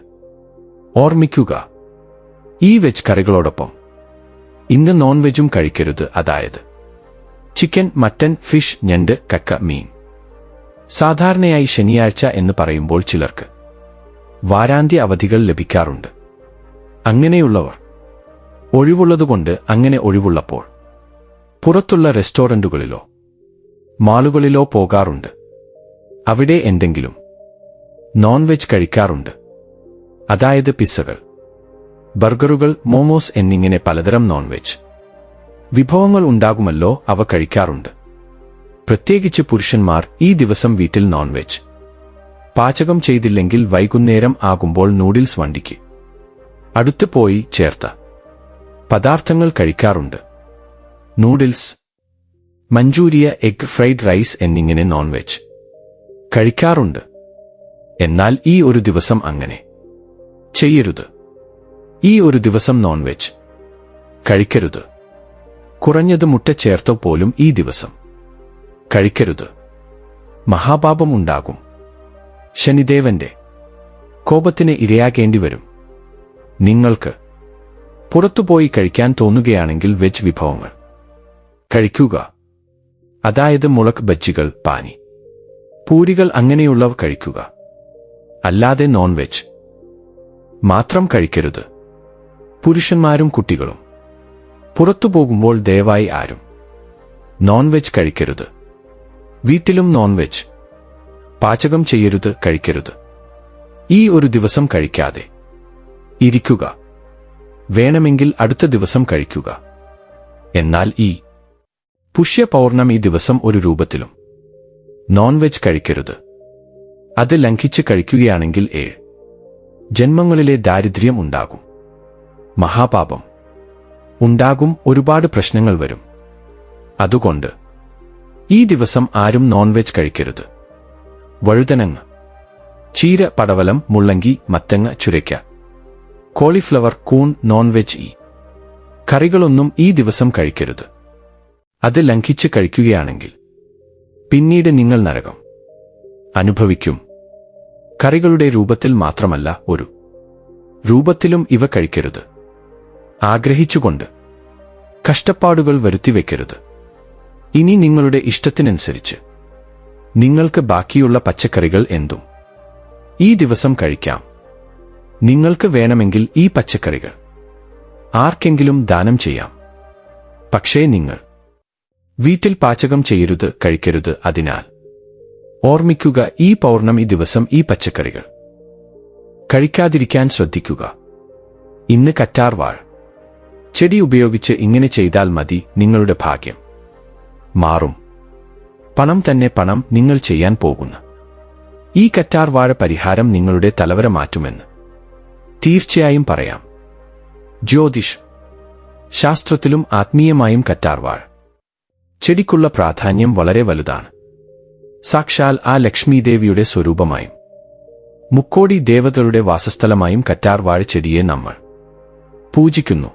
S1: ഓർമ്മിക്കുക, ഈ വെജ് കറികളോടൊപ്പം ഇന്ന് നോൺ വെജും കഴിക്കരുത്. അതായത് ചിക്കൻ, മട്ടൻ, ഫിഷ്, ഞണ്ട്, കക്ക, മീൻ. സാധാരണയായി ശനിയാഴ്ച എന്ന് പറയുമ്പോൾ ചിലർക്ക് വാരാന്ത്യ അവധികൾ ലഭിക്കാറുണ്ട്. അങ്ങനെയുള്ളവർ ഒഴിവുള്ളതുകൊണ്ട് അങ്ങനെ ഒഴിവുള്ളപ്പോൾ പുറത്തുള്ള റെസ്റ്റോറന്റുകളിലോ മാളുകളിലോ പോകാറുണ്ട്. അവിടെ എന്തെങ്കിലും നോൺ വെജ് കഴിക്കാറുണ്ട്. അതായത് പിസ്സകൾ, ബർഗറുകൾ, മോമോസ് എന്നിങ്ങനെ പലതരം നോൺ വെജ് വിഭവങ്ങൾ ഉണ്ടാകുമല്ലോ, അവ കഴിക്കാറുണ്ട്. പ്രത്യേകിച്ച് പുരുഷന്മാർ ഈ ദിവസം വീട്ടിൽ നോൺ വെജ് പാചകം ചെയ്തില്ലെങ്കിൽ വൈകുന്നേരം ആകുമ്പോൾ നൂഡിൽസ് വണ്ടിക്ക് അടുത്ത് പോയി ചേർത്ത പദാർത്ഥങ്ങൾ കഴിക്കാറുണ്ട്. Noodles, Manchuria, egg fried rice എന്നിങ്ങനെ നോൺ വെജ് കഴിക്കാറുണ്ട്. എന്നാൽ ഈ ഒരു ദിവസം അങ്ങനെ ചെയ്യരുത്. ഈ ഒരു ദിവസം നോൺ വെജ് കഴിക്കരുത്. കുറഞ്ഞത് മുട്ട ചേർത്തോ പോലും ഈ ദിവസം കഴിക്കരുത്. മഹാപാപം ഉണ്ടാകും. ശനിദേവന്റെ കോപത്തിന് ഇരയാകേണ്ടി വരും. നിങ്ങൾക്ക് പുറത്തുപോയി കഴിക്കാൻ തോന്നുകയാണെങ്കിൽ വെജ് വിഭവങ്ങൾ കഴിക്കുക. അതായത് മുളക് ബജ്ജികൾ, പാനി പൂരികൾ അങ്ങനെയുള്ളവ കഴിക്കുക. അല്ലാതെ നോൺ വെജ് മാത്രം കഴിക്കരുത്. പുരുഷന്മാരും കുട്ടികളും പുറത്തു പോകുമ്പോൾ ദയവായി ആരും നോൺ വെജ് കഴിക്കരുത്. വീട്ടിലും നോൺ വെജ് പാചകം ചെയ്യരുത്, കഴിക്കരുത്. ഈ ഒരു ദിവസം കഴിക്കാതെ ഇരിക്കുക. വേണമെങ്കിൽ അടുത്ത ദിവസം കഴിക്കുക. എന്നാൽ ഈ പുഷ്യ പൗർണമി ദിവസം ഒരു രൂപത്തിലും നോൺ വെജ് കഴിക്കരുത്. അത് ലംഘിച്ച് കഴിക്കുകയാണെങ്കിൽ 7 ജന്മങ്ങളിലെ ദാരിദ്ര്യം ഉണ്ടാകും. മഹാപാപം ഉണ്ടാകും. ഒരുപാട് പ്രശ്നങ്ങൾ വരും. അതുകൊണ്ട് ഈ ദിവസം ആരും നോൺ വെജ് കഴിക്കരുത്. വഴുതനങ്ങ, ചീര, പടവലം, മുള്ളങ്കി, മത്തങ്ങ, ചുരയ്ക്ക, കോളിഫ്ലവർ, കൂൺ, നോൺ വെജ് ഈ കറികളൊന്നും ഈ ദിവസം കഴിക്കരുത്. അത് ലംഘിച്ച് കഴിക്കുകയാണെങ്കിൽ പിന്നീട് നിങ്ങൾ നരകം അനുഭവിക്കും. കറികളുടെ രൂപത്തിൽ മാത്രമല്ല, ഒരു രൂപത്തിലും ഇവ കഴിക്കരുത്. ആഗ്രഹിച്ചുകൊണ്ട് കഷ്ടപ്പാടുകൾ വരുത്തിവെക്കരുത്. ഇനി നിങ്ങളുടെ ഇഷ്ടത്തിനനുസരിച്ച് നിങ്ങൾക്ക് ബാക്കിയുള്ള പച്ചക്കറികൾ എന്തും ഈ ദിവസം കഴിക്കാം. നിങ്ങൾക്ക് വേണമെങ്കിൽ ഈ പച്ചക്കറികൾ ആർക്കെങ്കിലും ദാനം ചെയ്യാം. പക്ഷേ നിങ്ങൾ വീട്ടിൽ പാചകം ചെയ്യരുത്, കഴിക്കരുത്. അതിനാൽ ഓർമ്മിക്കുക, ഈ പൗർണമി ദിവസം ഈ പച്ചക്കറികൾ കഴിക്കാതിരിക്കാൻ ശ്രദ്ധിക്കുക. ഇന്ന് കറ്റാർ വാഴ ചെടി ഉപയോഗിച്ച് ഇങ്ങനെ ചെയ്താൽ മതി. നിങ്ങളുടെ ഭാഗ്യം മാറും. പണം തന്നെ പണം. നിങ്ങൾ ചെയ്യാൻ പോകുന്ന ഈ കറ്റാർ വാഴ പരിഹാരം നിങ്ങളുടെ തലവര മാറ്റുമെന്ന് തീർച്ചയായും പറയാം. ജ്യോതിഷ് ശാസ്ത്രത്തിലും ആത്മീയമായും കറ്റാർവാഴ ചെടിക്കുള്ള പ്രാധാന്യം വളരെ വലുതാണ്. സാക്ഷാൽ ആ ലക്ഷ്മീദേവിയുടെ സ്വരൂപമായും മുക്കോടി ദേവതകളുടെ വാസസ്ഥലമായും കറ്റാർവാഴ ചെടിയെ നമ്മൾ പൂജിക്കുന്നു.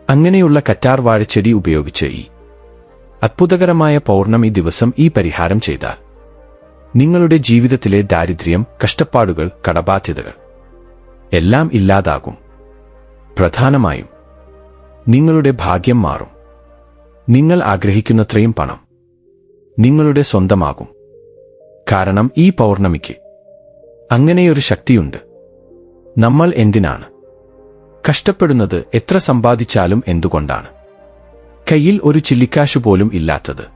S1: അങ്ങനെയുള്ള കറ്റാർവാഴ ചെടി ഉപയോഗിച്ച് ഈ അത്ഭുതകരമായ പൗർണമി ദിവസം ഈ പരിഹാരം ചെയ്താൽ നിങ്ങളുടെ ജീവിതത്തിലെ ദാരിദ്ര്യം, കഷ്ടപ്പാടുകൾ, കടബാധ്യതകൾ എല്ലാം ഇല്ലാതാകും. പ്രധാനമായും നിങ്ങളുടെ ഭാഗ്യം മാറും. നിങ്ങൾ ആഗ്രഹിക്കുന്നത്രയും പണം നിങ്ങളുടെ സ്വന്തമാകും. കാരണം ഈ പൗർണമിക്ക് അങ്ങനെയൊരു ശക്തിയുണ്ട്. നമ്മൾ എന്തിനാണ് കഷ്ടപ്പെടുന്നത്? എത്ര സമ്പാദിച്ചാലും എന്തുകൊണ്ടാണ് കയ്യിൽ ഒരു ചില്ലിക്കാശു പോലും ഇല്ലാത്തത്?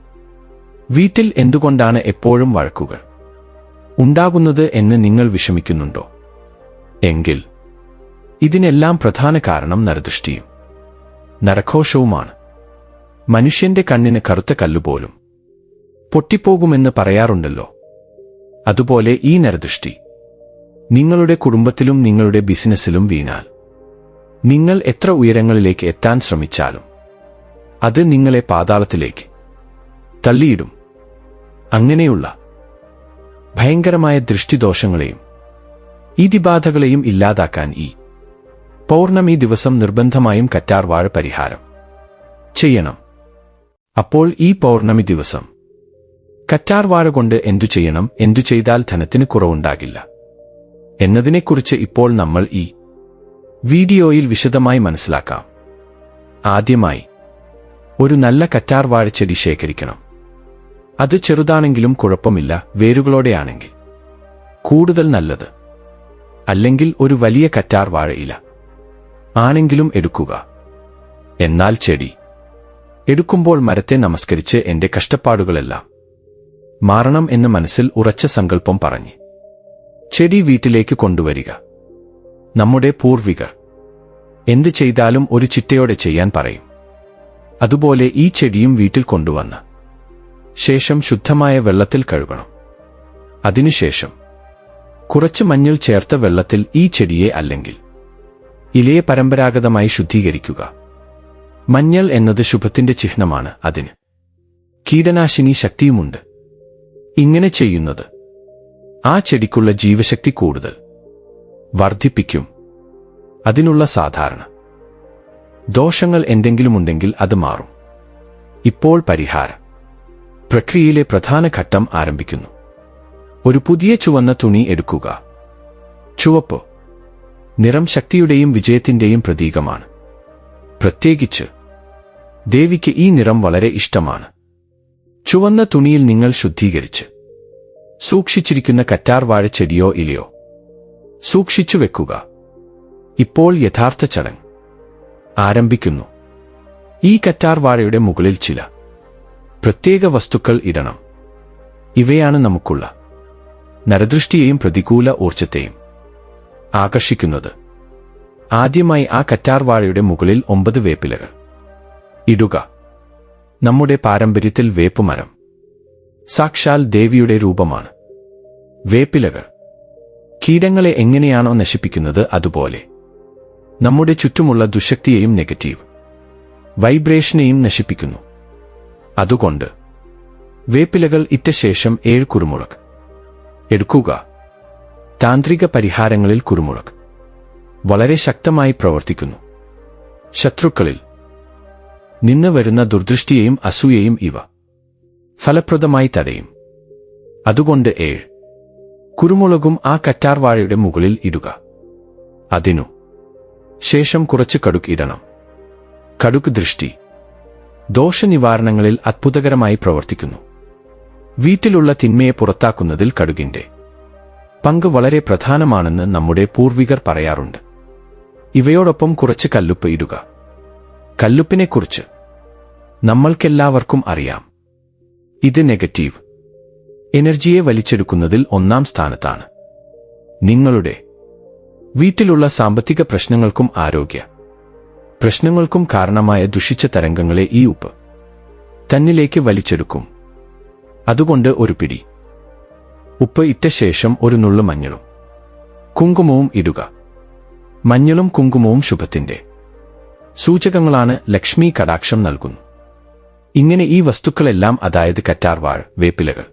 S1: വീട്ടിൽ എന്തുകൊണ്ടാണ് എപ്പോഴും വഴക്കുകൾ ഉണ്ടാകുന്നത് എന്ന് നിങ്ങൾ വിഷമിക്കുന്നുണ്ടോ? എങ്കിൽ ഇതിനെല്ലാം പ്രധാന കാരണം നരദൃഷ്ടിയും നരഘോഷവുമാണ്. മനുഷ്യന്റെ കണ്ണിന് കറുത്ത കല്ലുപോലും പൊട്ടിപ്പോകുമെന്ന് പറയാറുണ്ടല്ലോ. അതുപോലെ ഈ നരദൃഷ്ടി നിങ്ങളുടെ കുടുംബത്തിലും നിങ്ങളുടെ ബിസിനസ്സിലും വീണാൽ നിങ്ങൾ എത്ര ഉയരങ്ങളിലേക്ക് എത്താൻ ശ്രമിച്ചാലും അത് നിങ്ങളെ പാതാളത്തിലേക്ക് തള്ളിയിടും. അങ്ങനെയുള്ള ഭയങ്കരമായ ദൃഷ്ടിദോഷങ്ങളെയും ഈതിബാധകളെയും ഇല്ലാതാക്കാൻ ഈ പൗർണമി ദിവസം നിർബന്ധമായും കറ്റാർവാഴ പരിഹാരം ചെയ്യണം. അപ്പോൾ ഈ പൗർണമി ദിവസം കറ്റാർവാഴ കൊണ്ട് എന്തു ചെയ്യണം, എന്തു ചെയ്താൽ ധനത്തിന് കുറവുണ്ടാകില്ല എന്നതിനെക്കുറിച്ച് ഇപ്പോൾ നമ്മൾ ഈ വീഡിയോയിൽ വിശദമായി മനസ്സിലാക്കാം. ആദ്യമായി ഒരു നല്ല കറ്റാർവാഴ ചെടി ശേഖരിക്കണം. അത് ചെറുതാണെങ്കിലും കുഴപ്പമില്ല, വേരുകളോടെയാണെങ്കിൽ കൂടുതൽ നല്ലത്. അല്ലെങ്കിൽ ഒരു വലിയ കറ്റാർവാഴ ഇല ആണെങ്കിലും എടുക്കുക. എന്നാൽ ചെടി എടുക്കുമ്പോൾ മരത്തെ നമസ്കരിച്ച് എന്റെ കഷ്ടപ്പാടുകളെല്ലാം മാറണം എന്ന് മനസ്സിൽ ഉറച്ച സങ്കല്പം പറഞ്ഞ് ചെടി വീട്ടിലേക്ക് കൊണ്ടുവരിക. നമ്മുടെ പൂർവികർ എന്ത് ചെയ്താലും ഒരു ചിട്ടയോടെ ചെയ്യാൻ പറയും. അതുപോലെ ഈ ചെടിയും വീട്ടിൽ കൊണ്ടുവന്ന് ശേഷം ശുദ്ധമായ വെള്ളത്തിൽ കഴുകണം. അതിനുശേഷം കുറച്ച് മഞ്ഞൾ ചേർത്ത വെള്ളത്തിൽ ഈ ചെടിയെ അല്ലെങ്കിൽ ഇലയെ പരമ്പരാഗതമായി ശുദ്ധീകരിക്കുക. മഞ്ഞൾ എന്നത് ശുഭത്തിന്റെ ചിഹ്നമാണ്. അതിന് കീടനാശിനി ശക്തിയുമുണ്ട്. ഇങ്ങനെ ചെയ്യുന്നത് ആ ചെടിക്കുള്ള ജീവശക്തി കൂടുതൽ വർദ്ധിപ്പിക്കും. അതിനുള്ള സാധാരണ ദോഷങ്ങൾ എന്തെങ്കിലുമുണ്ടെങ്കിൽ അത് മാറും. ഇപ്പോൾ പരിഹാര പ്രക്രിയയിലെ പ്രധാന ഘട്ടം ആരംഭിക്കുന്നു. ഒരു പുതിയ ചുവന്ന തുണി എടുക്കുക. ചുവപ്പ് നിറം ശക്തിയുടെയും വിജയത്തിന്റെയും പ്രതീകമാണ്. പ്രത്യേകിച്ച് ദേവിക്ക് ഈ നിറം വളരെ ഇഷ്ടമാണ്. ചുവന്ന തുണിയിൽ നിങ്ങൾ ശുദ്ധീകരിച്ച് സൂക്ഷിച്ചിരിക്കുന്ന കറ്റാർവാഴ ചെടിയോ ഇലയോ സൂക്ഷിച്ചു വെക്കുക. ഇപ്പോൾ യഥാർത്ഥ ചടങ്ങ് ആരംഭിക്കുന്നു. ഈ കറ്റാർവാഴയുടെ മുകളിൽ ചില പ്രത്യേക വസ്തുക്കൾ ഇടണം. ഇവയാണ് നമുക്കുള്ള നരദൃഷ്ടിയെയും പ്രതികൂല ഊർജത്തെയും ആകർഷിക്കുന്നത്. ആദ്യമായി ആ കറ്റാർവാഴയുടെ മുകളിൽ 9 വേപ്പിലകൾ ഇടുക. നമ്മുടെ പാരമ്പര്യത്തിൽ വേപ്പുമരം സാക്ഷാൽ ദേവിയുടെ രൂപമാണ്. വേപ്പിലകൾ കീടങ്ങളെ എങ്ങനെയാണോ നശിപ്പിക്കുന്നത്, അതുപോലെ നമ്മുടെ ചുറ്റുമുള്ള ദുശക്തിയെയും നെഗറ്റീവ് വൈബ്രേഷനെയും നശിപ്പിക്കുന്നു. അതുകൊണ്ട് വേപ്പിലകൾ ഇട്ട ശേഷം 7 കുരുമുളക് എടുക്കുക. താന്ത്രിക പരിഹാരങ്ങളിൽ കുരുമുളക് വളരെ ശക്തമായി പ്രവർത്തിക്കുന്നു. ശത്രുക്കളിൽ നിന്ന് വരുന്ന ദുർദൃഷ്ടിയെയും അസൂയയും ഇവ ഫലപ്രദമായി തടയും. അതുകൊണ്ട് 7 കുരുമുളകും ആ കറ്റാർവാഴയുടെ മുകളിൽ ഇടുക. അതിനു ശേഷം കുറച്ച് കടുക് ഇടണം. കടുക് ദൃഷ്ടി ദോഷനിവാരണങ്ങളിൽ അത്ഭുതകരമായി പ്രവർത്തിക്കുന്നു. വീട്ടിലുള്ള തിന്മയെ പുറത്താക്കുന്നതിൽ കടുകിന്റെ പങ്ക് വളരെ പ്രധാനമാണെന്ന് നമ്മുടെ പൂർവികർ പറയാറുണ്ട്. ഇവയോടൊപ്പം കുറച്ച് കല്ലുപ്പ് ഇടുക. കല്ലുപ്പിനെക്കുറിച്ച് നമ്മൾക്കെല്ലാവർക്കും അറിയാം. ഇത് നെഗറ്റീവ് എനർജിയെ വലിച്ചെടുക്കുന്നതിൽ 1-ാം സ്ഥാനത്താണ്. നിങ്ങളുടെ വീട്ടിലുള്ള സാമ്പത്തിക പ്രശ്നങ്ങൾക്കും ആരോഗ്യ പ്രശ്നങ്ങൾക്കും കാരണമായ ദുഷിച്ച തരംഗങ്ങളെ ഈ ഉപ്പ് തന്നിലേക്ക് വലിച്ചെടുക്കും. അതുകൊണ്ട് ഒരു പിടി ഉപ്പ് ഇട്ട ശേഷം ഒരു നുള്ളു മഞ്ഞളും കുങ്കുമവും ഇടുക. മഞ്ഞളും കുങ്കുമവും ശുഭത്തിന്റെ സൂചകങ്ങളാണ് ലക്ഷ്മി കടാക്ഷം നൽകുന്നു. ഇങ്ങനെ ഈ വസ്തുക്കളെല്ലാം, അതായത് കറ്റാർവാഴ, വേപ്പിലകൾ,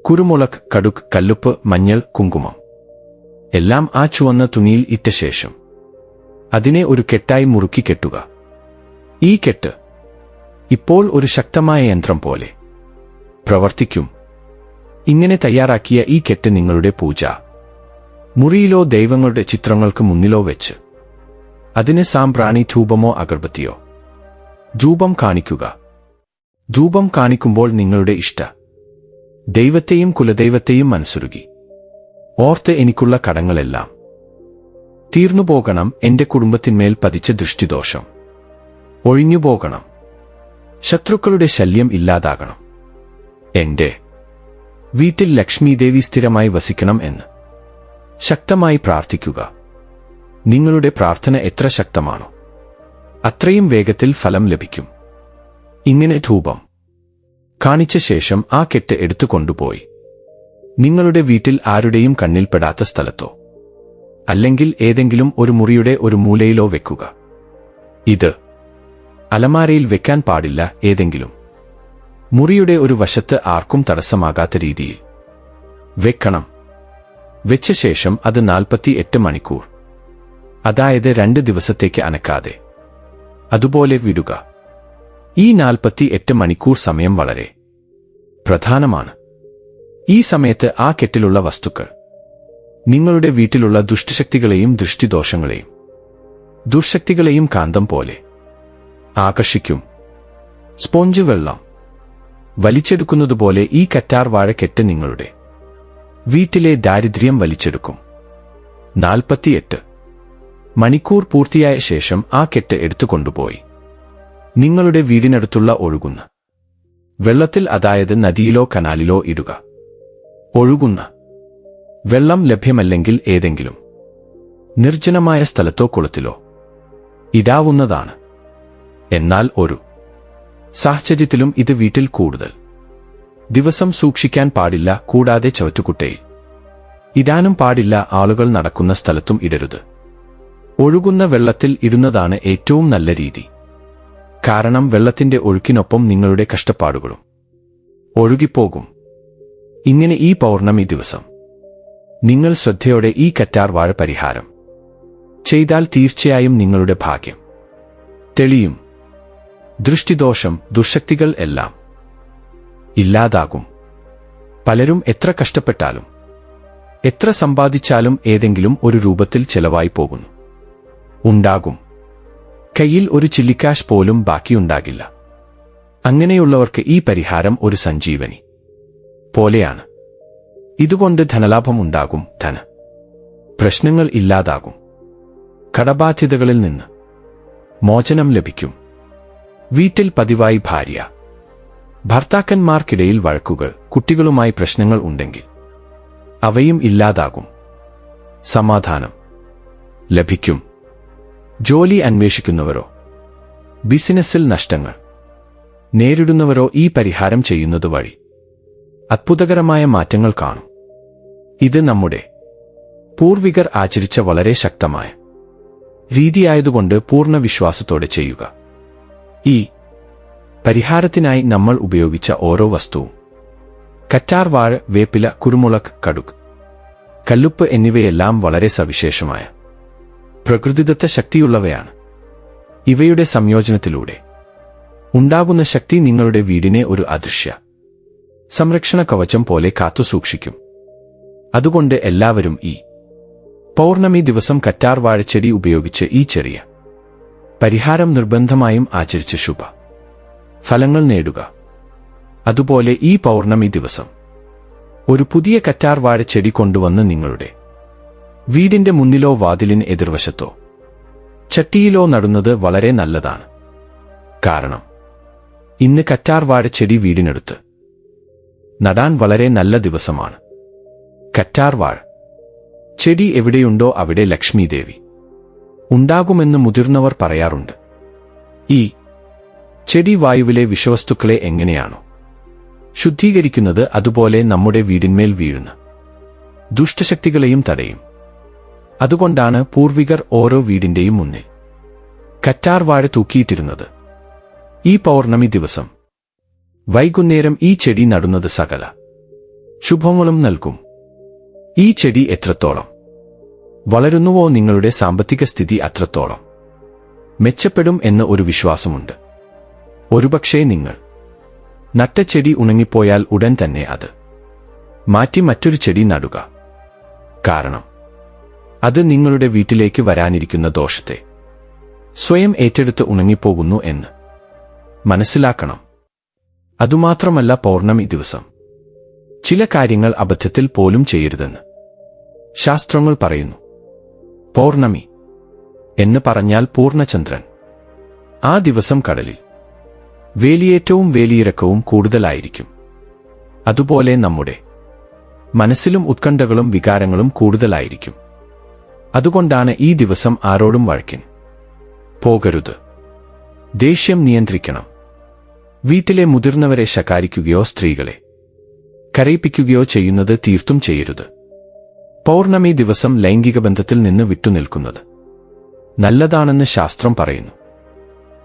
S1: കുരുമുളക്, കടുക്, കല്ലുപ്പ്, മഞ്ഞൾ, കുങ്കുമം എല്ലാം ആ ചുവന്ന തുണിയിൽ ഇട്ട ശേഷം അതിനെ ഒരു കെട്ടായി മുറുക്കി കെട്ടുക. ഈ കെട്ട് ഇപ്പോൾ ഒരു ശക്തമായ യന്ത്രം പോലെ പ്രവർത്തിക്കും. ഇങ്ങനെ തയ്യാറാക്കിയ ഈ കെട്ട് നിങ്ങളുടെ പൂജ മുറിയിലോ ദൈവങ്ങളുടെ ചിത്രങ്ങൾക്ക് മുന്നിലോ വെച്ച് അതിന് സാമ്പ്രാണി, ധൂപമോ അഗർബത്തിയോ ധൂപം കാണിക്കുക. ധൂപം കാണിക്കുമ്പോൾ നിങ്ങളുടെ ഇഷ്ട ദൈവത്തെയും കുലദൈവത്തെയും മനസ്സുരുകി ഓർത്ത് എനിക്കുള്ള കടങ്ങളെല്ലാം തീർന്നുപോകണം, എന്റെ കുടുംബത്തിന്മേൽ പതിച്ച ദൃഷ്ടിദോഷം ഒഴിഞ്ഞുപോകണം, ശത്രുക്കളുടെ ശല്യം ഇല്ലാതാകണം, എന്റെ വീട്ടിൽ ലക്ഷ്മീദേവി സ്ഥിരമായി വസിക്കണം എന്ന് ശക്തമായി പ്രാർത്ഥിക്കുക. നിങ്ങളുടെ പ്രാർത്ഥന എത്ര ശക്തമാണോ അത്രയും വേഗത്തിൽ ഫലം ലഭിക്കും. ഇങ്ങനെ ധൂപം കാണിച്ച ശേഷം ആ കെട്ട് എടുത്തുകൊണ്ടുപോയി നിങ്ങളുടെ വീട്ടിൽ ആരുടെയും കണ്ണിൽപ്പെടാത്ത സ്ഥലത്തോ അല്ലെങ്കിൽ ഏതെങ്കിലും ഒരു മുറിയുടെ ഒരു മൂലയിലോ വെക്കുക. ഇത് അലമാരയിൽ വെക്കാൻ പാടില്ല, ഏതെങ്കിലും മുറിയുടെ ഒരു വശത്ത് ആർക്കും തടസ്സമാകാത്ത രീതിയിൽ വെക്കണം. വെച്ച ശേഷം അത് 48 മണിക്കൂർ, അതായത് 2 ദിവസത്തേക്ക് അനക്കാതെ അതുപോലെ വിടുക. ഈ 48 മണിക്കൂർ സമയം വളരെ പ്രധാനമാണ്. ഈ സമയത്ത് ആ കെട്ടിലുള്ള വസ്തുക്കൾ നിങ്ങളുടെ വീട്ടിലുള്ള ദുഷ്ടശക്തികളെയും ദൃഷ്ടിദോഷങ്ങളെയും ദുർശക്തികളെയും കാന്തം പോലെ ആകർഷിക്കും. സ്പോഞ്ച് വെള്ളം വലിച്ചെടുക്കുന്നതുപോലെ ഈ കറ്റാർവാഴ കെട്ട് നിങ്ങളുടെ വീട്ടിലെ ദാരിദ്ര്യം വലിച്ചെടുക്കും. 48 മണിക്കൂർ പൂർത്തിയായ ശേഷം ആ കെട്ട് എടുത്തുകൊണ്ടുപോയി നിങ്ങളുടെ വീടിനടുത്തുള്ള ഒഴുകുന്ന വെള്ളത്തിൽ, അതായത് നദിയിലോ കനാലിലോ ഇടുക. ഒഴുകുന്ന വെള്ളം ലഭ്യമല്ലെങ്കിൽ ഏതെങ്കിലും നിർജ്ജനമായ സ്ഥലത്തോ കുളത്തിലോ ഇടാവുന്നതാണ്. എന്നാൽ ഒരു സാഹചര്യത്തിലും ഇത് വീട്ടിൽ കൂടുതൽ ദിവസം സൂക്ഷിക്കാൻ പാടില്ല. കൂടാതെ ചവറ്റുകുട്ടയിൽ ഇടാനും പാടില്ല. ആളുകൾ നടക്കുന്ന സ്ഥലത്തും ഇടരുത്. ഒഴുകുന്ന വെള്ളത്തിൽ ഇടുന്നതാണ് ഏറ്റവും നല്ല രീതി. കാരണം വെള്ളത്തിന്റെ ഒഴുക്കിനൊപ്പം നിങ്ങളുടെ കഷ്ടപ്പാടുകളും ഒഴുകിപ്പോകും. ഇങ്ങനെ ഈ പൗർണമി ദിവസം നിങ്ങൾ ശ്രദ്ധയോടെ ഈ കറ്റാർവാഴ പരിഹാരം ചെയ്താൽ തീർച്ചയായും നിങ്ങളുടെ ഭാഗ്യം തെളിയും. ദൃഷ്ടിദോഷം, ദുർശക്തികൾ എല്ലാം ഇല്ലാതാകും. പലരും എത്ര കഷ്ടപ്പെട്ടാലും എത്ര സമ്പാദിച്ചാലും ഏതെങ്കിലും ഒരു രൂപത്തിൽ ചെലവായി പോകുന്നു ഉണ്ടാകും. കയ്യിൽ ഒരു ചില്ലിക്കാശ് പോലും ബാക്കിയുണ്ടാകില്ല. അങ്ങനെയുള്ളവർക്ക് ഈ പരിഹാരം ഒരു സഞ്ജീവനി പോലെയാണ്. ഇതുകൊണ്ട് ധനലാഭം ഉണ്ടാകും, ധന പ്രശ്നങ്ങൾ ഇല്ലാതാകും, കടബാധ്യതകളിൽ നിന്ന് മോചനം ലഭിക്കും. വീട്ടിൽ പതിവായി ഭാര്യ ഭർത്താക്കന്മാർക്കിടയിൽ വഴക്കുകൾ, കുട്ടികളുമായി പ്രശ്നങ്ങൾ ഉണ്ടെങ്കിൽ അവയും ഇല്ലാതാകും. സമാധാനം ലഭിക്കും. ജോലി അന്വേഷിക്കുന്നവരോ ബിസിനസ്സിൽ നഷ്ടങ്ങൾ നേരിടുന്നവരോ ഈ പരിഹാരം ചെയ്യുന്നത് വഴി അത്ഭുതകരമായ മാറ്റങ്ങൾ കാണും. ഇത് നമ്മുടെ പൂർവികർ ആചരിച്ച വളരെ ശക്തമായ രീതിയായതുകൊണ്ട് പൂർണ്ണ വിശ്വാസത്തോടെ ചെയ്യുക. ഈ പരിഹാരത്തിനായി നമ്മൾ ഉപയോഗിച്ച ഓരോ വസ്തുവും കറ്റാർവാഴ, വേപ്പില, കുരുമുളക്, കടുക്, കല്ലുപ്പ് എന്നിവയെല്ലാം വളരെ സവിശേഷമായ പ്രകൃതിദത്ത ശക്തിയുള്ളവയാണ്. ഇവയുടെ സംയോജനത്തിലൂടെ ഉണ്ടാകുന്ന ശക്തി നിങ്ങളുടെ വീടിനെ ഒരു അദൃശ്യ സംരക്ഷണ കവചം പോലെ കാത്തുസൂക്ഷിക്കും. അതുകൊണ്ട് എല്ലാവരും ഈ പൗർണമി ദിവസം കറ്റാർവാഴച്ചെടി ഉപയോഗിച്ച് ഈ ചെറിയ പരിഹാരം നിർബന്ധമായും ആചരിച്ച് ശുഭ ഫലങ്ങൾ നേടുക. അതുപോലെ ഈ പൗർണമി ദിവസം ഒരു പുതിയ കറ്റാർവാഴച്ചെടി കൊണ്ടുവന്ന് നിങ്ങളുടെ വീടിന്റെ മുന്നിലോ വാതിലിന് എതിർവശത്തോ ചട്ടിയിലോ നടുന്നത് വളരെ നല്ലതാണ്. കാരണം ഇന്ന് കറ്റാർവാഴച്ചെടി വീടിനടുത്ത് നടാൻ വളരെ നല്ല ദിവസമാണ്. കറ്റാർവാഴ ചെടി എവിടെയുണ്ടോ അവിടെ ലക്ഷ്മീദേവി ഉണ്ടാകുമെന്ന് മുതിർന്നവർ പറയാറുണ്ട്. ഈ ചെടി വായുവിലെ വിഷവസ്തുക്കളെ എങ്ങനെയാണോ ശുദ്ധീകരിക്കുന്നത്, അതുപോലെ നമ്മുടെ വീടിന്മേൽ വീഴുന്ന ദുഷ്ടശക്തികളെയും തടയും. അതുകൊണ്ടാണ് പൂർവികർ ഓരോ വീടിന്റെയും മുന്നിൽ കറ്റാർവാഴ തൂക്കിയിട്ടിരുന്നത്. ഈ പൗർണമി ദിവസം വൈകുന്നേരം ഈ ചെടി നടുന്നത് സകല ശുഭങ്ങളും നൽകും. ഈ ചെടി എത്രത്തോളം വളരുന്നുവോ നിങ്ങളുടെ സാമ്പത്തിക സ്ഥിതി അത്രത്തോളം മെച്ചപ്പെടും എന്ന് ഒരു വിശ്വാസമുണ്ട്. ഒരുപക്ഷേ നിങ്ങൾ നട്ട ചെടി ഉണങ്ങിപ്പോയാൽ ഉടൻ തന്നെ അത് മാറ്റി മറ്റൊരു ചെടി നടുക. കാരണം അത് നിങ്ങളുടെ വീട്ടിലേക്ക് വരാനിരിക്കുന്ന ദോഷത്തെ സ്വയം ഏറ്റെടുത്ത് ഉണങ്ങിപ്പോകുന്നു എന്ന് മനസ്സിലാക്കണം. അതുമാത്രമല്ല, പൗർണമി ദിവസം ചില കാര്യങ്ങൾ അബദ്ധത്തിൽ പോലും ചെയ്യരുതെന്ന് ശാസ്ത്രങ്ങൾ പറയുന്നു. പൗർണമി എന്ന് പറഞ്ഞാൽ പൂർണ്ണചന്ദ്രൻ. ആ ദിവസം കടലിൽ വേലിയേറ്റവും വേലിയിറക്കവും കൂടുതലായിരിക്കും. അതുപോലെ നമ്മുടെ മനസ്സിലും ഉത്കണ്ഠകളും വികാരങ്ങളും കൂടുതലായിരിക്കും. അതുകൊണ്ടാണ് ഈ ദിവസം ആരോടും വഴക്കിന് പോകരുത്. ദേഷ്യം നിയന്ത്രിക്കണം. വീട്ടിലെ മുതിർന്നവരെ ശകാരിക്കുകയോ സ്ത്രീകളെ കരയിപ്പിക്കുകയോ ചെയ്യുന്നത് തീർത്തും ചെയ്യരുത്. പൗർണമി ദിവസം ലൈംഗിക ബന്ധത്തിൽ നിന്ന് വിട്ടുനിൽക്കുന്നത് നല്ലതാണെന്ന് ശാസ്ത്രം പറയുന്നു.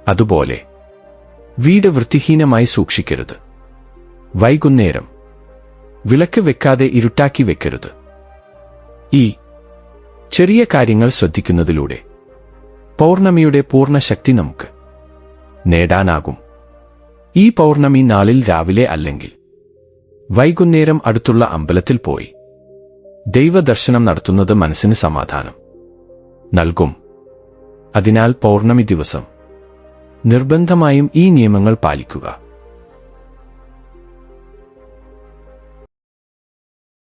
S1: അതുപോലെ വീട് വൃത്തിഹീനമായി സൂക്ഷിക്കരുത്. വൈകുന്നേരം വിളക്ക് വെക്കാതെ ഇരുട്ടാക്കി വെക്കരുത്. ഈ ചെറിയ കാര്യങ്ങൾ ശ്രദ്ധിക്കുന്നതിലൂടെ പൗർണമിയുടെ പൂർണ്ണ ശക്തി നമുക്ക് നേടാനാകും. ഈ പൗർണമി നാളിൽ രാവിലെ അല്ലെങ്കിൽ വൈകുന്നേരം അടുത്തുള്ള അമ്പലത്തിൽ പോയി ദൈവദർശനം നടത്തുന്നത് മനസ്സിന് സമാധാനം നൽകും. അതിനാൽ പൗർണമി ദിവസം നിർബന്ധമായും ഈ നിയമങ്ങൾ പാലിക്കുക.